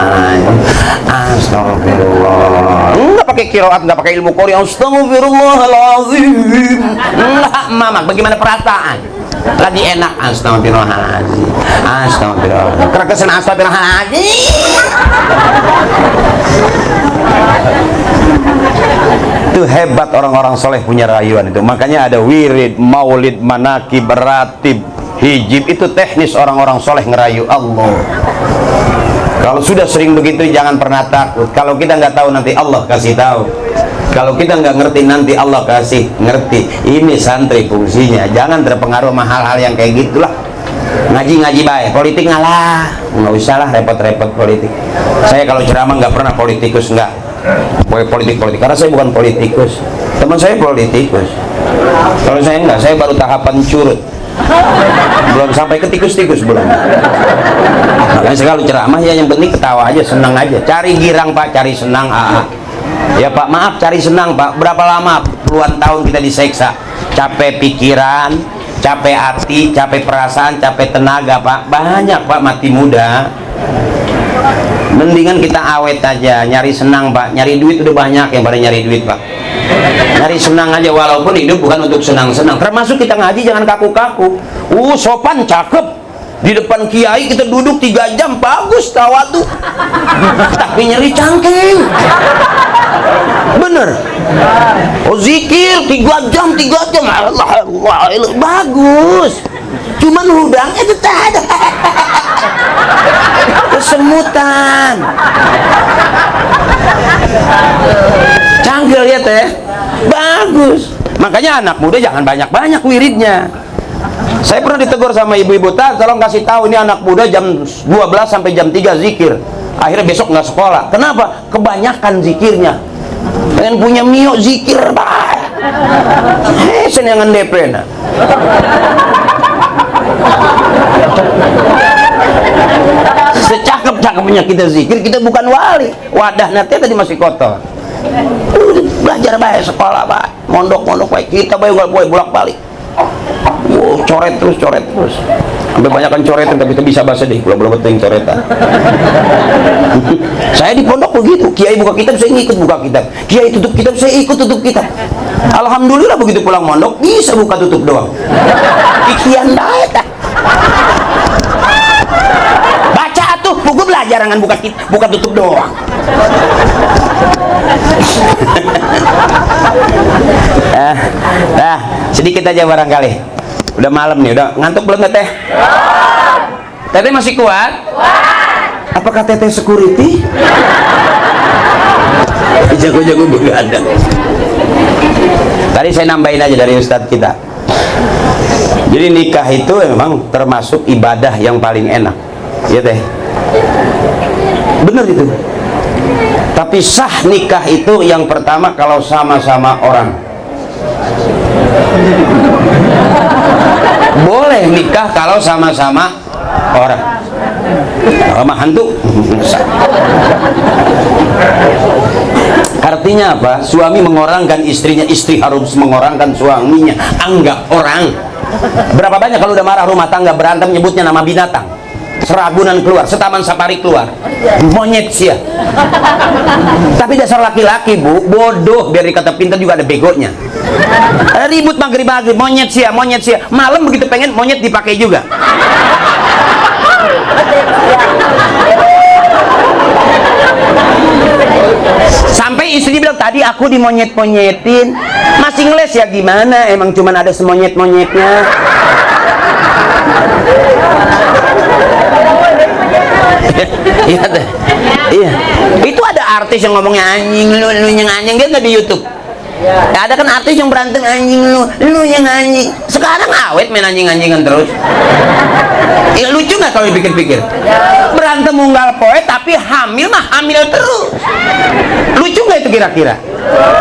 [SPEAKER 1] astagfirullah. Nggak pakai qiraat, nggak pakai ilmu Quran, astagfirullahaladzim. Nggak, mama bagaimana perasaan? Lagi enak, astagfirullahaladzim, astagfirullah. Kerekesan astagfirullahaladzim. Itu hebat orang-orang soleh punya rayuan itu. Makanya ada wirid, maulid, manakib, ratib, hijib. Itu teknis orang-orang soleh ngerayu Allah. Kalau sudah sering begitu jangan pernah takut. Kalau kita nggak tahu nanti Allah kasih tahu. Kalau kita nggak ngerti nanti Allah kasih ngerti. Ini santri fungsinya. Jangan terpengaruh sama hal-hal yang kayak gitulah. Ngaji-ngaji baik, politik ngalah, nggak usah lah repot-repot politik. Saya kalau ceramah nggak pernah politikus, nggak. politik karena saya bukan politikus, teman saya politikus. Kalau saya enggak, saya baru tahapan curut, belum sampai ke tikus-tikus belum. Makanya saya kalau ceramah ya yang penting ketawa aja, senang aja, cari girang Pak, cari senang. Ya Pak, maaf, cari senang Pak. Berapa lama puluhan tahun kita diseksa, capek pikiran, capek hati, capek perasaan, capek tenaga Pak, banyak Pak mati muda. Mendingan kita awet aja, nyari senang Pak. Nyari duit udah banyak yang pada nyari duit Pak. Nyari senang aja, walaupun hidup bukan untuk senang-senang. Termasuk kita ngaji jangan kaku-kaku. Sopan, cakep, di depan kiai kita duduk 3 jam, bagus tawadhu, tapi nyeri cangkeng. Bener. Oh zikir 3 jam Allah, bagus, cuman hudangnya tetap ada kesemutan. Canggel ya teh, bagus. Makanya anak muda jangan banyak-banyak wiridnya. Saya pernah ditegur sama ibu-ibu, tolong kasih tahu ini anak muda jam 12 sampai jam 3 zikir. Akhirnya besok nggak sekolah. Kenapa? Kebanyakan zikirnya. Pengen punya mio zikir, bah. Senangan DP nah. Secakep-cakepnya kita zikir, kita bukan wali. Wadah nanti tadi masih kotor. Belajar baik sekolah, Pak. Mondok-mondok baik. Kita baik nggak boleh bolak-balik. Coret terus sampai banyak kan coretan, tapi kita bisa bahasa deh belum betul yang coretan. Saya di pondok begitu, kiai buka kitab saya ngikut buka kitab, kiai tutup kitab saya ikut tutup kitab. Alhamdulillah begitu pulang mondok bisa buka tutup doang. Ikian daet baca tuh buku belajar, jangan buka tutup doang. Sedikit aja barangkali. Udah malam nih, udah ngantuk belum teteh? Teteh masih kuat? Apakah teteh security? Jago-jago begadang. Tadi saya nambahin aja dari ustadz kita. Jadi nikah itu memang termasuk ibadah yang paling enak, ya teh. Bener itu. Tapi sah nikah itu yang pertama kalau sama-sama orang. Boleh nikah kalau sama-sama orang. Sama hantu. Artinya apa? Suami mengorangkan istrinya, istri harus mengorangkan suaminya. Anggap orang. Berapa banyak kalau udah marah rumah tangga berantem nyebutnya nama binatang. Seragunan keluar, setaman safari keluar, monyet sia. Tapi dasar laki-laki bu, bodoh, biar dikata pintar juga ada begonya. Ribut maghrib, monyet sia. Malam begitu pengen monyet dipakai juga. Sampai istri bilang, tadi aku dimonyet-monyetin. Masih ngeles ya gimana, emang cuman ada semonyet-monyetnya. Iya, itu ada artis yang ngomongnya anjing lu yang anjing, dia nggak di YouTube. Ya, ada kan artis yang berantem anjing lu yang anjing. Sekarang awet main anjing-anjingan terus. Ya lucu nggak kalau dipikir-pikir? Berantem unggal poe tapi hamil mah hamil terus. Lucu nggak itu kira-kira?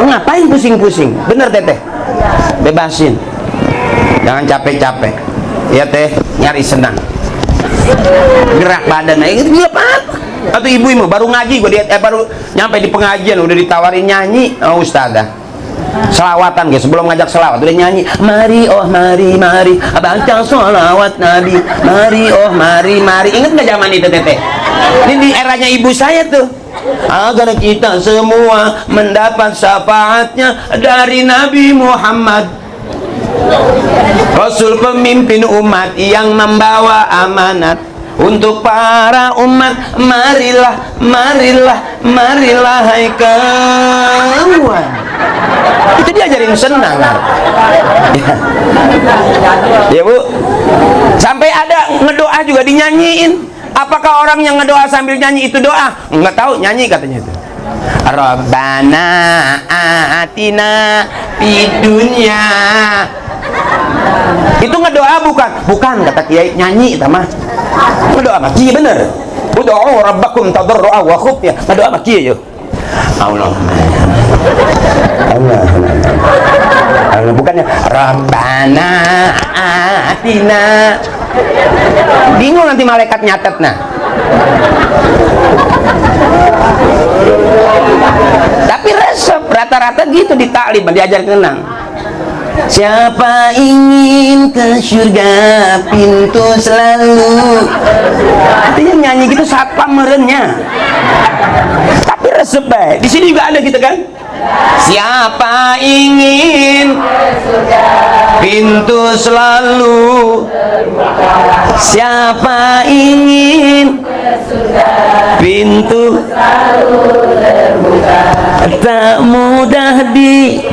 [SPEAKER 1] Ngapain pusing-pusing? Bener teteh, bebasin. Jangan capek-capek. Ya teh, nyari senang. Gerak badan itu apa? Atau ibu-ibu baru ngaji, baru nyampe di pengajian udah ditawarin nyanyi sama ustazah. Selawatan guys, sebelum ngajak selawat udah nyanyi, mari oh mari baca sholawat nabi, mari oh mari. Ingat nggak zaman itu teteh? Ini di eranya ibu saya tuh. Agar kita semua mendapat syafaatnya dari Nabi Muhammad, Rasul pemimpin umat yang membawa amanat untuk para umat. Marilah hai kawan. Itu diajarin senang kan? Ya bu, sampai ada ngedoa juga dinyanyiin. Apakah orang yang ngedoa sambil nyanyi itu doa? Nggak tahu, nyanyi katanya itu. Rabbana atina fid dunya. Itu ngedoa bukan kata kiai, nyanyi itu mah. Ngedoa mah kiai bener. Ud'u rabbakum tadarru'a wa khufya. Ngedoa mah kiai yo. Allah. Allah. Allah bukannya Rabbana atina. Bingung nanti malaikat nyatet nah. Tapi resep rata-rata gitu di taklim diajar tenang. Siapa ingin ke surga pintu selalu. Artinya nyanyi gitu siapa merennya. Tapi resep baik. Di sini juga ada gitu kan. Siapa ingin pintu selalu. Siapa ingin pintu tak mudah di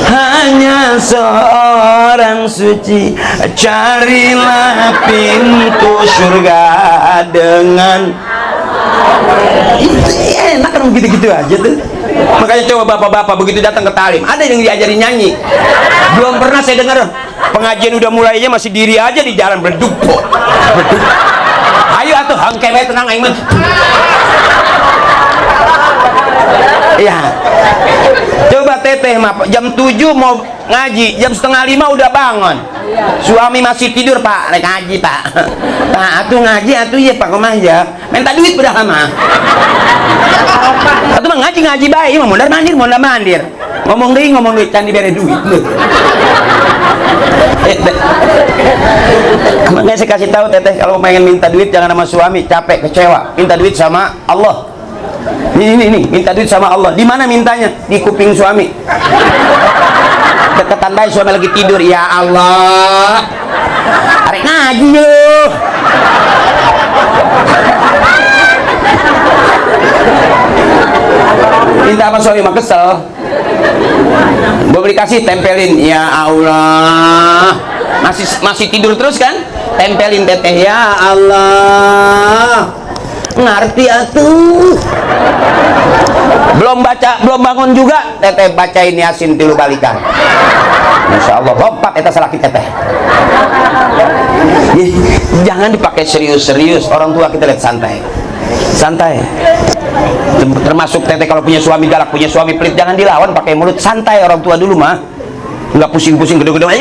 [SPEAKER 1] hanya seorang suci. Carilah pintu surga dengan itu enak kan gitu-gitu aja tuh. Makanya coba bapak-bapak begitu datang ke talim ada yang diajarin nyanyi. Belum pernah saya dengar pengajian udah mulai aja masih diri aja di jalan berduk. Ayo atuh hangkewe tenang aing mah. Iya. Coba teteh mah jam 7 mau ngaji, jam setengah 5 udah bangun. Suami masih tidur, Pak, naik ngaji, Pak. Pak, atuh ngaji atuh ya Pak kumah ya. Minta duit udah lama. Atuh mah ngaji baik, mah mondar mandir. Ngomong duit can dibere duit. Makanya saya kasih tahu teteh kalau pengen minta duit jangan sama suami, capek, kecewa. Minta duit sama Allah. Ini minta duit sama Allah. Di mana mintanya? Di kuping suami. Deketan baik suami lagi tidur. Ya Allah, arek ngaji yuk. Minta apa suami mah kesel. Boleh dikasih tempelin. Ya Allah, masih tidur terus kan? Tempelin teteh. Ya Allah, ngerti atuh. Belum bangun juga teteh bacain Yasin 3 balikan. Masya Allah lompat eta salaki teteh. Jangan dipakai serius-serius. Orang tua kita lihat santai. Termasuk teteh kalau punya suami galak, punya suami pelit, jangan dilawan pakai mulut. Santai orang tua dulu mah. Nggak pusing-pusing gede-gede.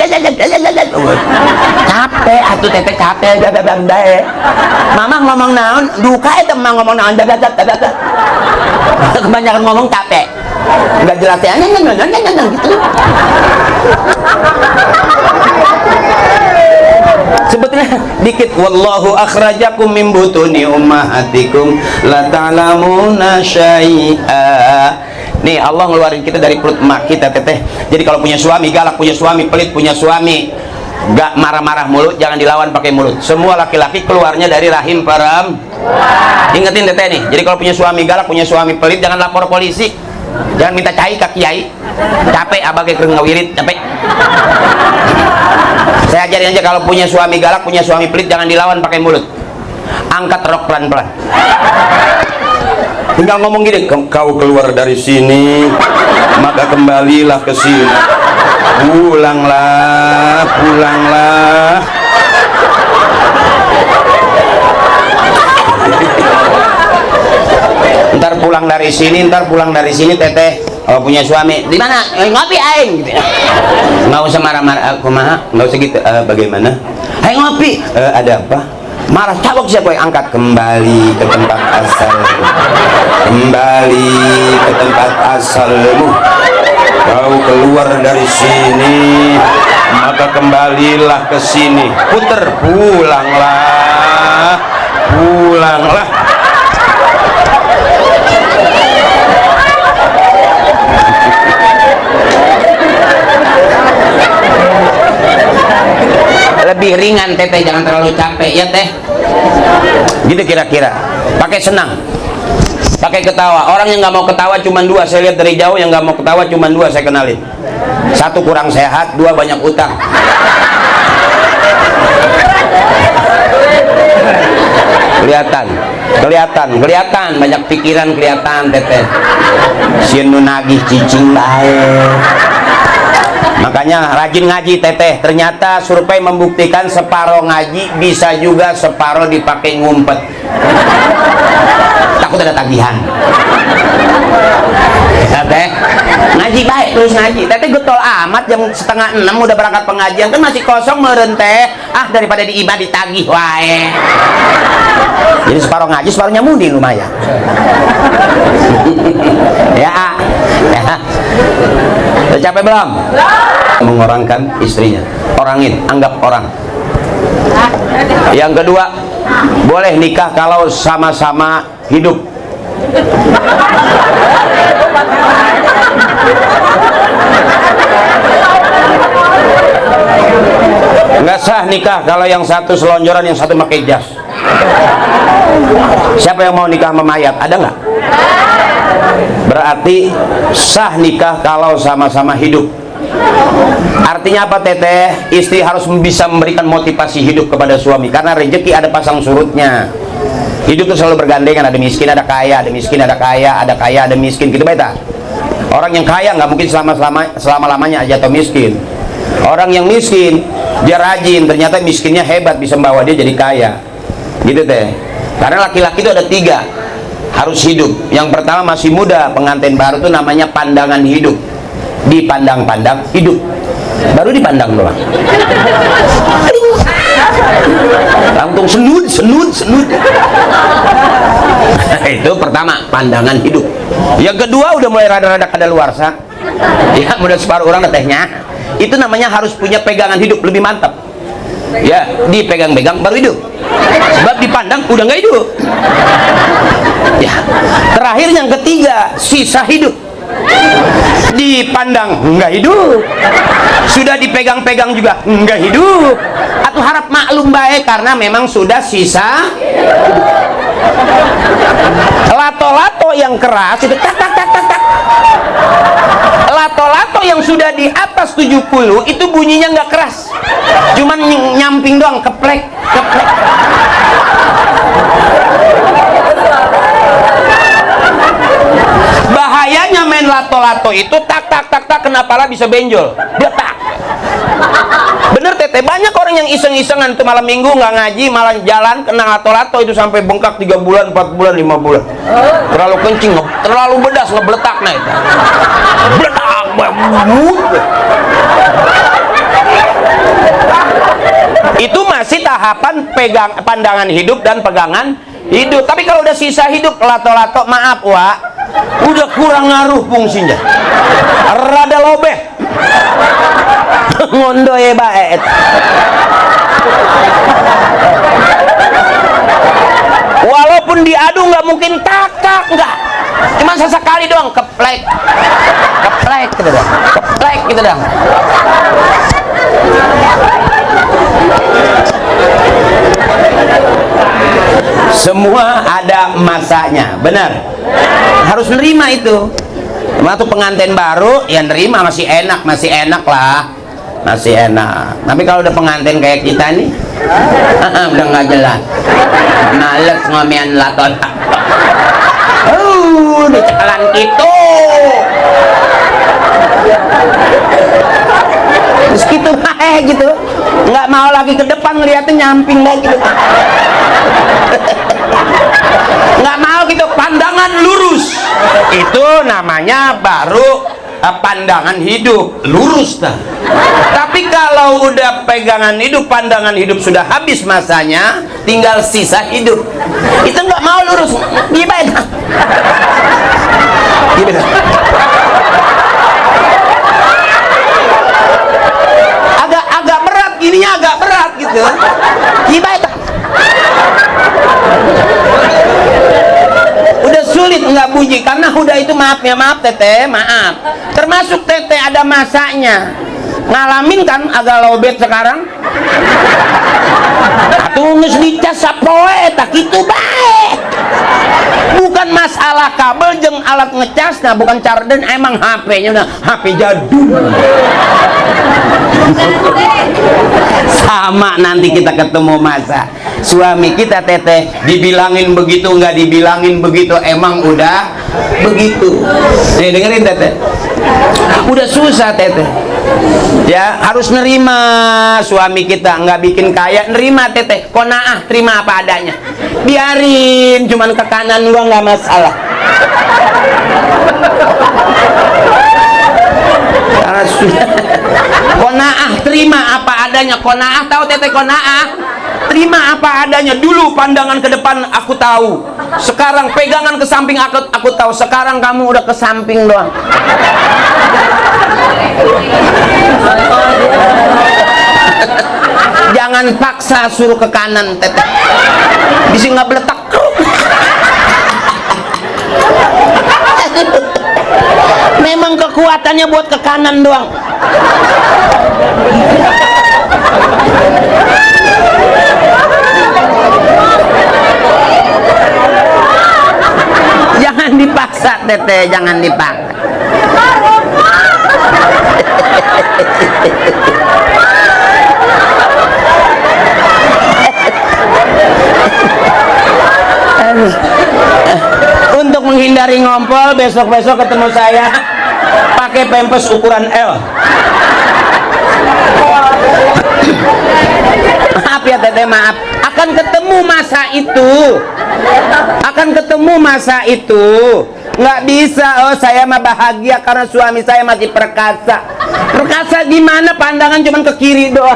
[SPEAKER 1] Capek atuh teteh, capek. Mama ngomong naon duka eta mah ngomong naon kebanyakan ngomong capek nggak jelas ya gitu. Sebetulnya dikit wallahu akhrajakum min butuni ummahatikum la ta'lamuna syai'a. Nih Allah ngeluarin kita dari perut emak kita teteh. Jadi kalau punya suami galak, punya suami pelit, punya suami gak marah-marah mulut, jangan dilawan pakai mulut. Semua laki-laki keluarnya dari rahim perempuan. Ingetin teteh nih. Jadi kalau punya suami galak, punya suami pelit, jangan lapor polisi. Jangan minta cai ke kiai. Capek abage keur ngawirit, capek. Saya ajarin aja kalau punya suami galak, punya suami pelit, jangan dilawan pakai mulut. Angkat rok pelan-pelan. Tinggal ngomong gini, kau keluar dari sini, maka kembalilah ke sini. Pulanglah. Ntar pulang dari sini teteh. Oh punya suami di mana? Ngopi aing gitu. Nggak usah marah-marah, kumaha? Nggak usah gitu. Bagaimana? Aing ngopi. Ada apa? Marah cabok siapa yang angkat? Kembali ke tempat asalmu. Kau keluar dari sini, maka kembalilah ke sini. Puter, pulanglah. Lebih ringan teteh, jangan terlalu capek ya teh. Gitu kira-kira. Pakai senang, pakai ketawa. Orang yang nggak mau ketawa cuma 2. Saya lihat dari jauh yang nggak mau ketawa cuma 2 saya kenalin. 1 kurang sehat, 2 banyak utang. Kelihatan banyak pikiran, kelihatan teteh. Sieun nu nagih cicing bae. Makanya rajin ngaji teteh. Ternyata survei membuktikan separuh ngaji bisa juga separuh dipakai ngumpet. Tak takut ada tagihan. Teh ngaji baik terus ngaji. Teh getol amat jam 5:30 udah berangkat pengajian kan masih kosong meureun teh. Ah daripada diimah ditagih wae. Jadi separuh ngaji separuhnya mudi lumayan. Ya. Udah capek belum? Mengorangkan istrinya. Orangin, anggap orang. Yang kedua, boleh nikah kalau sama-sama hidup. Nggak sah nikah kalau yang satu selonjoran, yang satu pakai jas. Siapa yang mau nikah sama mayat? Ada nggak? Berarti sah nikah kalau sama-sama hidup. Artinya apa teteh? Istri harus bisa memberikan motivasi hidup kepada suami, karena rezeki ada pasang surutnya. Hidup itu selalu bergandengan, ada miskin ada kaya, ada miskin ada kaya, ada kaya ada miskin, gitu beta. Orang yang kaya nggak mungkin selama-lamanya aja atau miskin. Orang yang miskin dia rajin, ternyata miskinnya hebat, bisa membawa dia jadi kaya, gitu teh. Karena laki-laki itu ada 3 harus hidup. Yang pertama masih muda, pengantin baru itu namanya pandangan hidup, dipandang-pandang hidup, baru dipandang doang. Langsung senut. Itu pertama, pandangan hidup. Yang kedua udah mulai rada-rada kadaluarsa. Ya, udah separuh orang tehnya. Itu namanya harus punya pegangan hidup lebih mantap. Ya, dipegang-pegang baru hidup. Sebab dipandang udah nggak hidup. Ya. Terakhir yang ketiga, sisa hidup. Dipandang nggak hidup, sudah dipegang-pegang juga nggak hidup, atau harap maklum baik karena memang sudah sisa. Lato-lato yang keras itu tak. Lato-lato yang sudah di atas 70 itu bunyinya nggak keras, cuman nyamping doang, keplek. Bahayanya main lato-lato itu tak kenapa lah bisa benjol, bletak. Bener teteh, banyak orang yang iseng-isengan tuh malam minggu nggak ngaji malah jalan kena lato-lato itu sampai bengkak 3 bulan, 4 bulan, 5 bulan. Terlalu kencing, terlalu bedas ngebletak nah itu. Bletak, itu masih tahapan pandangan hidup dan pegangan hidup. Tapi kalau udah sisa hidup, lato-lato maaf Wak, udah kurang ngaruh fungsinya, rada lobeh. Ngondo ya baet. Walaupun diadu nggak mungkin tak nggak, cuma sesekali doang keplek gitu doang, keplek gitu doang. Semua ada masanya, benar. Harus nerima itu. Waktu pengantin baru, ya nerima, masih enak lah, masih enak. Tapi kalau udah pengantin kayak kita nih, udah nggak jelas, males ngomean laton. Di jalan gitu. Terus gitu gitu, nggak mau lagi ke depan ngeliatnya nyamping lagi gitu. Nggak mau gitu, pandangan lurus. Itu namanya baru pandangan hidup lurus dah. Tapi kalau udah pegangan hidup, pandangan hidup sudah habis masanya, tinggal sisa hidup, itu nggak mau lurus, gimana? Agak berat, gininya agak berat gitu. Gimana? Udah sulit nggak bunyi karena udah itu, maaf teteh, maaf. Termasuk teteh ada masanya. Ngalamin kan agak lobet sekarang. Atuh geus dicas sapoe tak kitu bae. Bukan masalah kabel jeung alat ngecasnya, bukan charden, emang HP-nya udah HP jadul. Sama nanti kita ketemu masa suami kita teteh, dibilangin begitu nggak dibilangin begitu, emang udah begitu. Nih dengerin teteh, udah susah teteh ya, harus nerima suami kita nggak bikin kaya, nerima teteh, konaah, terima apa adanya. biarin, cuman ke kanan gua nggak masalah. Karena sudah konaah, terima apa adanya. Konaah, tahu teteh konaah? Terima apa adanya. Dulu pandangan ke depan aku tahu, sekarang pegangan ke samping aku tahu. Sekarang kamu udah ke samping doang. Jangan paksa suruh ke kanan teteh, bisa nggak beletak. Memang kekuatannya buat ke kanan doang. Jangan dipaksa teteh, jangan dipaksa. Untuk menghindari ngompol, besok-besok ketemu saya pakai pampers ukuran L. Maaf ya teteh, maaf. Akan ketemu masa itu, akan ketemu masa itu. Nggak bisa, oh saya mah bahagia karena suami saya masih perkasa. Perkasa gimana? Pandangan cuman ke kiri doang.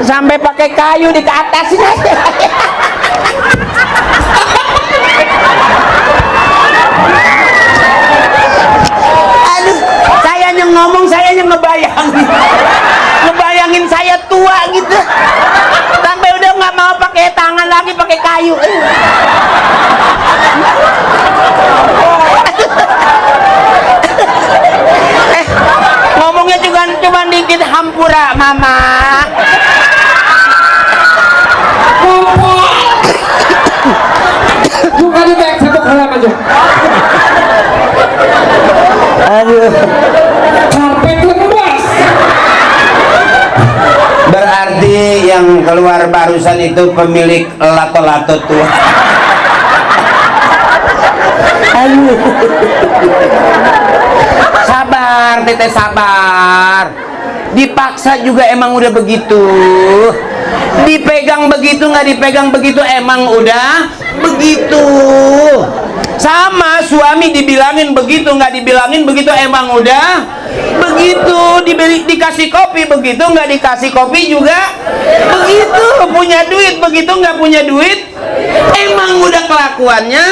[SPEAKER 1] Sampai pakai kayu di ke atasin aja. Aduh, sayanya ngomong, sayanya ngebayangin saya tua gitu. Sampai udah nggak mau pakai tangan lagi, pakai kayu. Ngomongnya cuma dikit hampura, mama. Aduh,
[SPEAKER 2] sampai lemas.
[SPEAKER 1] berarti yang keluar barusan itu pemilik lato-lato tua. Aduh. Sabar teteh, sabar. Dipaksa juga emang udah begitu. Dipegang begitu, nggak dipegang begitu, emang udah begitu. Sama suami dibilangin begitu, nggak dibilangin begitu, emang udah begitu. Dikasih kopi begitu, nggak dikasih kopi juga begitu. Punya duit begitu, nggak punya duit, emang udah kelakuannya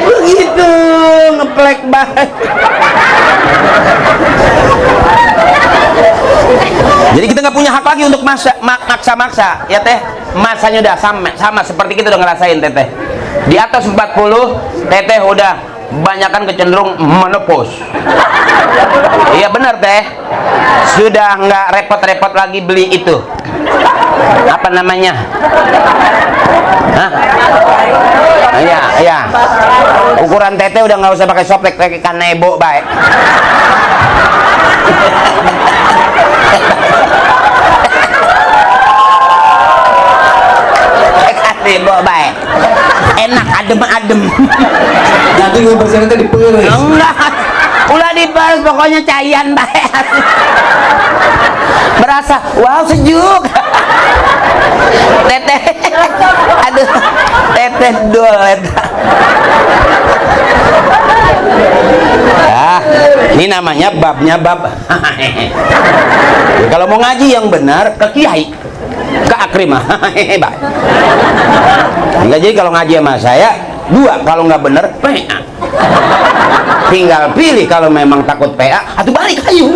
[SPEAKER 1] begitu. Ngeplek banget. Jadi kita nggak punya hak lagi untuk maksa-maksa ya teh. Masanya udah sama seperti kita udah ngerasain teteh. Di atas 40 teteh udah banyakan kecenderung menopause. Iya benar teh. Sudah nggak repot-repot lagi beli itu. Apa namanya? Hah? Iya, iya. Ukuran teteh udah nggak usah pakai soplek, pakai kanebo baik. Kanebo baik. Enak, adem-adem.
[SPEAKER 2] Nanti gue bersihin di peris.
[SPEAKER 1] Enggak. Ulah diperes, pokoknya cairan baik. Berasa, wow sejuk. Teteh. Aduh, teteh dol. Ah, ini namanya babnya bab. Kalau mau ngaji yang benar ke kiai, ke akrimah. Hebat. Enggak, jadi kalau ngaji sama saya dua, kalau nggak benar PA. Tinggal pilih, kalau memang takut PA, atau balik ayo.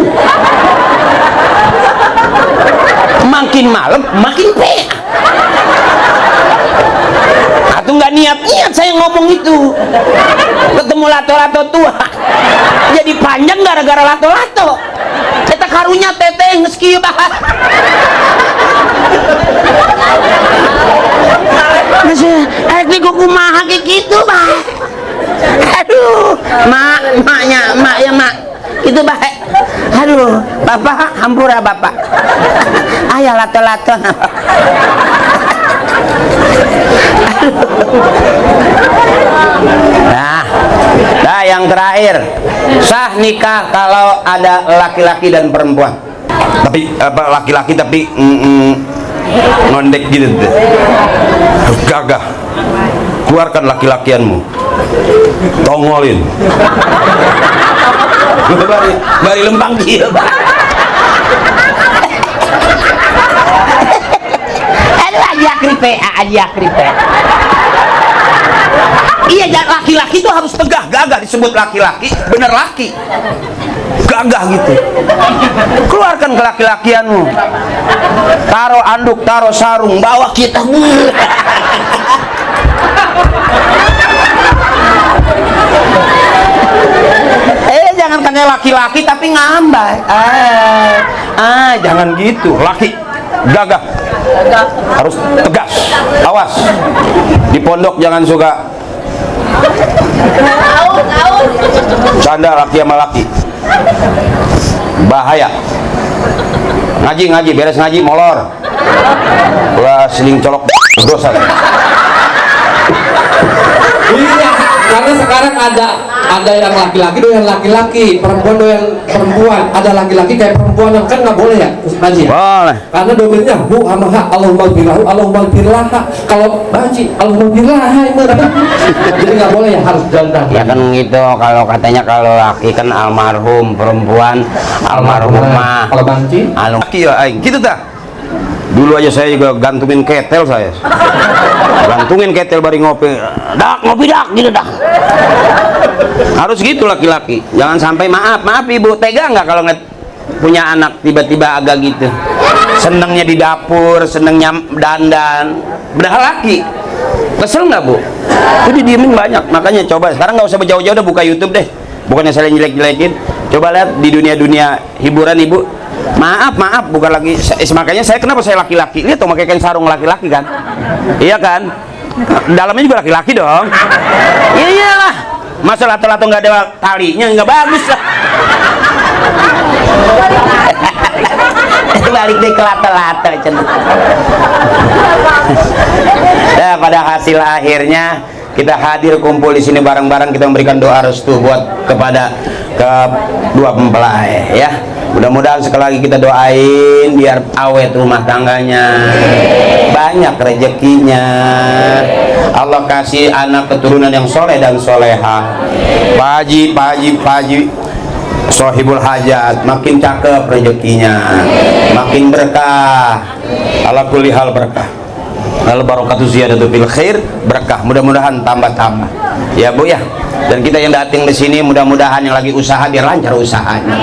[SPEAKER 1] Makin malam makin PA. Atau nggak niat-niat saya ngomong itu. Ketemu lato-lato tua, jadi panjang gara-gara lato-lato. Kita karunya teteh ngeski bahas. Ini kok kumaha kayak gitu bah. Aduh, mak ya mak itu bah. Aduh, bapak hampura bapak. Ayah lato-lato. Nah, Nah, yang terakhir, sah nikah kalau ada laki-laki dan perempuan. Tapi apa, laki-laki tapi ngondek gitu deh. Gagah. Keluarkan laki-lakianmu. Tongolin. Bari lempang dia. Aduh, aja kripe. Iya, laki-laki itu harus tegah, gagah disebut laki-laki, bener laki. Gagah gitu. Keluarkan ke laki-lakianmu. Taruh anduk, taruh sarung, bawa kita. Jangan kayak laki-laki tapi ngambai. Jangan gitu. Laki gagah. Harus tegas. Awas. Di pondok jangan suka canda laki sama laki. Bahaya. Ngaji, beres ngaji molor. Ulah seling colok dosa.
[SPEAKER 2] Iya, karena sekarang ada yang laki-laki doyan laki-laki, perempuan doyan perempuan, ada laki-laki kayak perempuan, yang kan nggak boleh ya, Baji?
[SPEAKER 1] Boleh.
[SPEAKER 2] Karena domennya hu sama ha, Allahumma birlahu, Allahumma birlaha. Kalau Baji, Allahumma birlaha itu jadi nggak boleh ya, harus jantan.
[SPEAKER 1] Ya kan gitu, kalau katanya kalau laki kan almarhum, perempuan almarhumah.
[SPEAKER 2] Kalau Baji?
[SPEAKER 1] Laki ya, gitu dah. Dulu aja saya juga gantungin ketel saya. Gantungin ketel bari ngopi. Dak, ngopi dak, gitu dah. Harus gitu laki-laki. Jangan sampai maaf ibu, tega nggak kalau punya anak tiba-tiba agak gitu. Senengnya di dapur, senengnya dandan. Bedah laki. Kesel nggak bu? Itu didiemin banyak. Makanya coba sekarang nggak usah jauh-jauh, udah buka YouTube deh. Bukannya saya jelek-jelekin. Coba lihat di dunia hiburan ibu. Maaf, bukan lagi. Makanya saya kenapa saya laki-laki? Lihat tuh pakai sarung laki-laki kan? Iya kan? Dalamnya juga laki-laki dong. Ya iyalah. Masa lato-lato nggak ada talinya, nggak bagus lah. Balik deh ke lato-lato. Nah, pada hasil akhirnya kita hadir kumpul di sini bareng-bareng, kita memberikan doa restu buat kepada kedua mempelai ya. Mudah-mudahan sekali lagi kita doain biar awet rumah tangganya, banyak rezekinya, Allah kasih anak keturunan yang soleh dan soleha. Pak Haji Sohibul hajat, makin cakep rezekinya, makin berkah, ala kulli hal berkah. Lalu barakatuh ziyadatu fil khair, berkah, mudah-mudahan tambah-tambah ya bu ya. Dan kita yang datang di sini mudah-mudahan yang lagi usaha biar lancar usahanya,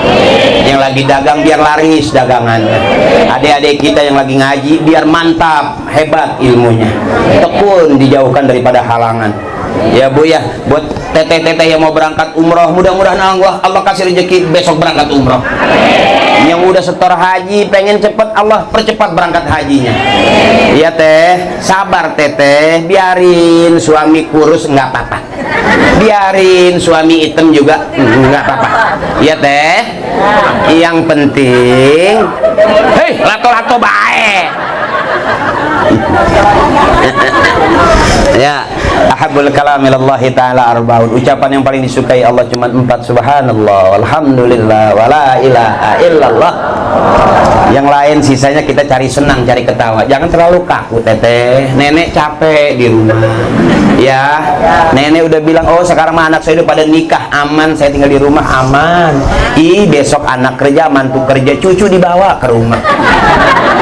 [SPEAKER 1] yang lagi dagang biar laris dagangannya, adik-adik kita yang lagi ngaji biar mantap hebat ilmunya, tekun dijauhkan daripada halangan ya bu ya. Buat teteh-teteh yang mau berangkat umroh, mudah-mudahan Allah kasih rezeki besok berangkat umroh. Yang udah setor haji pengen cepet, Allah percepat berangkat hajinya ya teh. Sabar teteh, biarin suami kurus nggak apa-apa, biarin suami hitam juga nggak apa-apa ya teh. Yang penting lato-lato baik. Ya, ahabbul kalam ilallahi ta'ala arbaun. Ucapan yang paling disukai Allah cuma 4, subhanallah, alhamdulillah, wala ilaha illallah. Yang lain sisanya kita cari senang, cari ketawa. Jangan terlalu kaku teteh. Nenek capek di rumah ya. Nenek udah bilang, oh sekarang mah anak saya udah pada nikah, aman, saya tinggal di rumah aman. Besok anak kerja, mantu kerja, cucu dibawa ke rumah,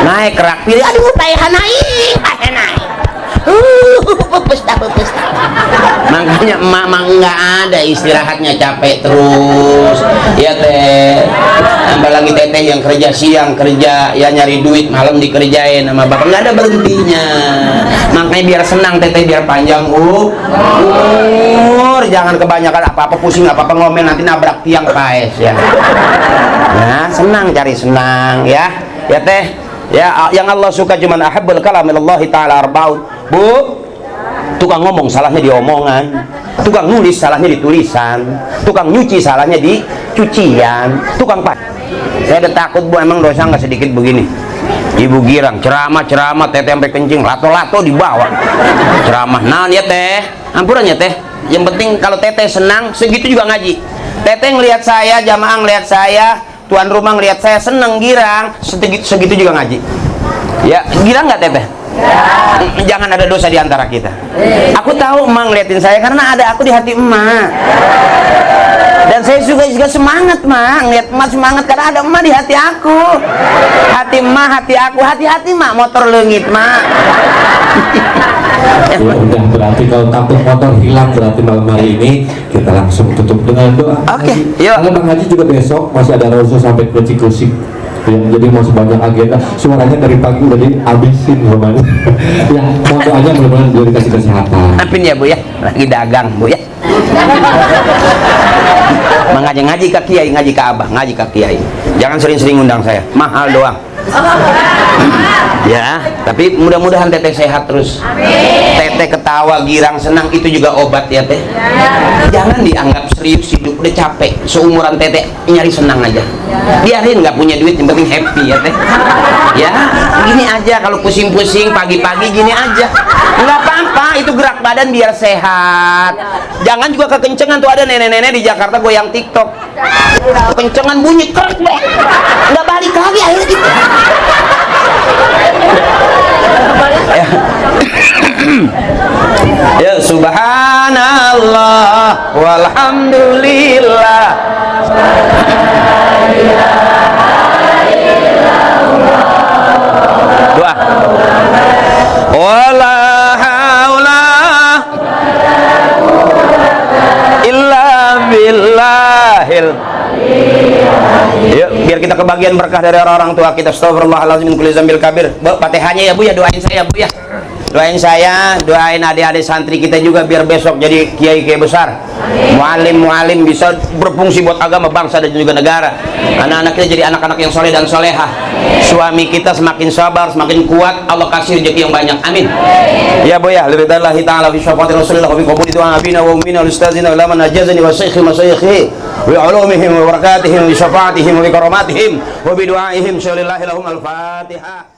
[SPEAKER 1] naik kerak pilih, aduh payahan naik. Makanya emak nggak ada istirahatnya, capek terus ya teh. Apalagi teteh yang kerja siang, kerja ya nyari duit, malam dikerjain sama bapak, nggak ada berhentinya. Makanya biar senang teteh, biar panjang umur, jangan kebanyakan apa-apa pusing, apa-apa ngomel nanti nabrak tiang paes ya. Nah, senang, cari senang ya teh ya. Yang Allah suka cuman ahabbul kalam ilallahi ta'ala arbaun bu. Tukang ngomong salahnya di omongan, tukang nulis salahnya di tulisan, tukang nyuci salahnya di cucian, tukang saya udah takut bu, emang dosa nggak sedikit begini. Ibu girang ceramah teteh sampai kencing, lato-lato dibawa ceramah. Nah ya teh, ampuran ya teh. yang penting kalau teteh senang segitu juga ngaji. Teteh ngelihat saya, jamaah ngelihat saya, tuan rumah ngelihat saya seneng girang, segitu juga ngaji. Ya, girang nggak teteh? Jangan ada dosa di antara kita. Aku tahu emak ngeliatin saya karena ada aku di hati emak. Dan saya juga semangat mak, ngeliat emak semangat karena ada emak di hati aku. Hati emak, hati aku, hati-hati mak, motor leungit mak.
[SPEAKER 2] Ya udah, berarti kalau takut motor hilang berarti malam hari ini kita langsung tutup dengan doa.
[SPEAKER 1] Oke, yuk.
[SPEAKER 2] Kalau Bang Haji juga besok masih ada roadshow sampai Gresik. Ya, jadi masih banyak agenda. Suaranya dari pagi udah dihabisin namanya. Ya, mau doanya mudah-mudahan beliau dikasih kesehatan.
[SPEAKER 1] Amin ya Bu ya, lagi dagang Bu ya. Ngaji ke kiai, ngaji ke abah, ngaji ke kiai. Jangan sering-sering undang saya, mahal doang. Ya, tapi mudah-mudahan teteh sehat terus. Teteh ketawa, girang, senang itu juga obat ya teh. Jangan dianggap serius hidup, udah capek. Seumuran teteh nyari senang aja. Biarin nggak punya duit, yang penting happy ya teh. Ya, gini aja kalau pusing-pusing pagi-pagi gini aja. Nggak apa-apa, itu gerak badan biar sehat. Jangan juga kekencengan, tuh ada nenek-nenek di Jakarta goyang TikTok. Kencengan bunyi krek, nggak balik lagi akhirnya gitu. Ya subhanallah walhamdulillah. Doa. Wala haula illa billahil. Yuk, biar kita kebagian berkah dari orang-orang tua kita. Astagfirullahaladzim min kulli dzambil kabir. Bu, Fatihahnya ya Bu ya, doain saya Bu ya. Doain saya, doain adik-adik santri kita juga biar besok jadi kiai-kiai besar. Mualim bisa berfungsi buat agama, bangsa dan juga negara. Anak-anak kita jadi anak-anak yang soleh dan solehah. Suami kita semakin sabar, semakin kuat, Allah kasih rezeki yang banyak. Amin. Ya Bu ya, lillahi ta'ala fi syafati Rasulillah wa bi qabuli du'a abina wa ummina wal ustazina wa man ajazani wa shaykhi masyayikhi wa ulumihim wa barakatihim wa syafaatihim wa bi karamatihim wa bi du'aihim sallallahu lahum al-Fatihah.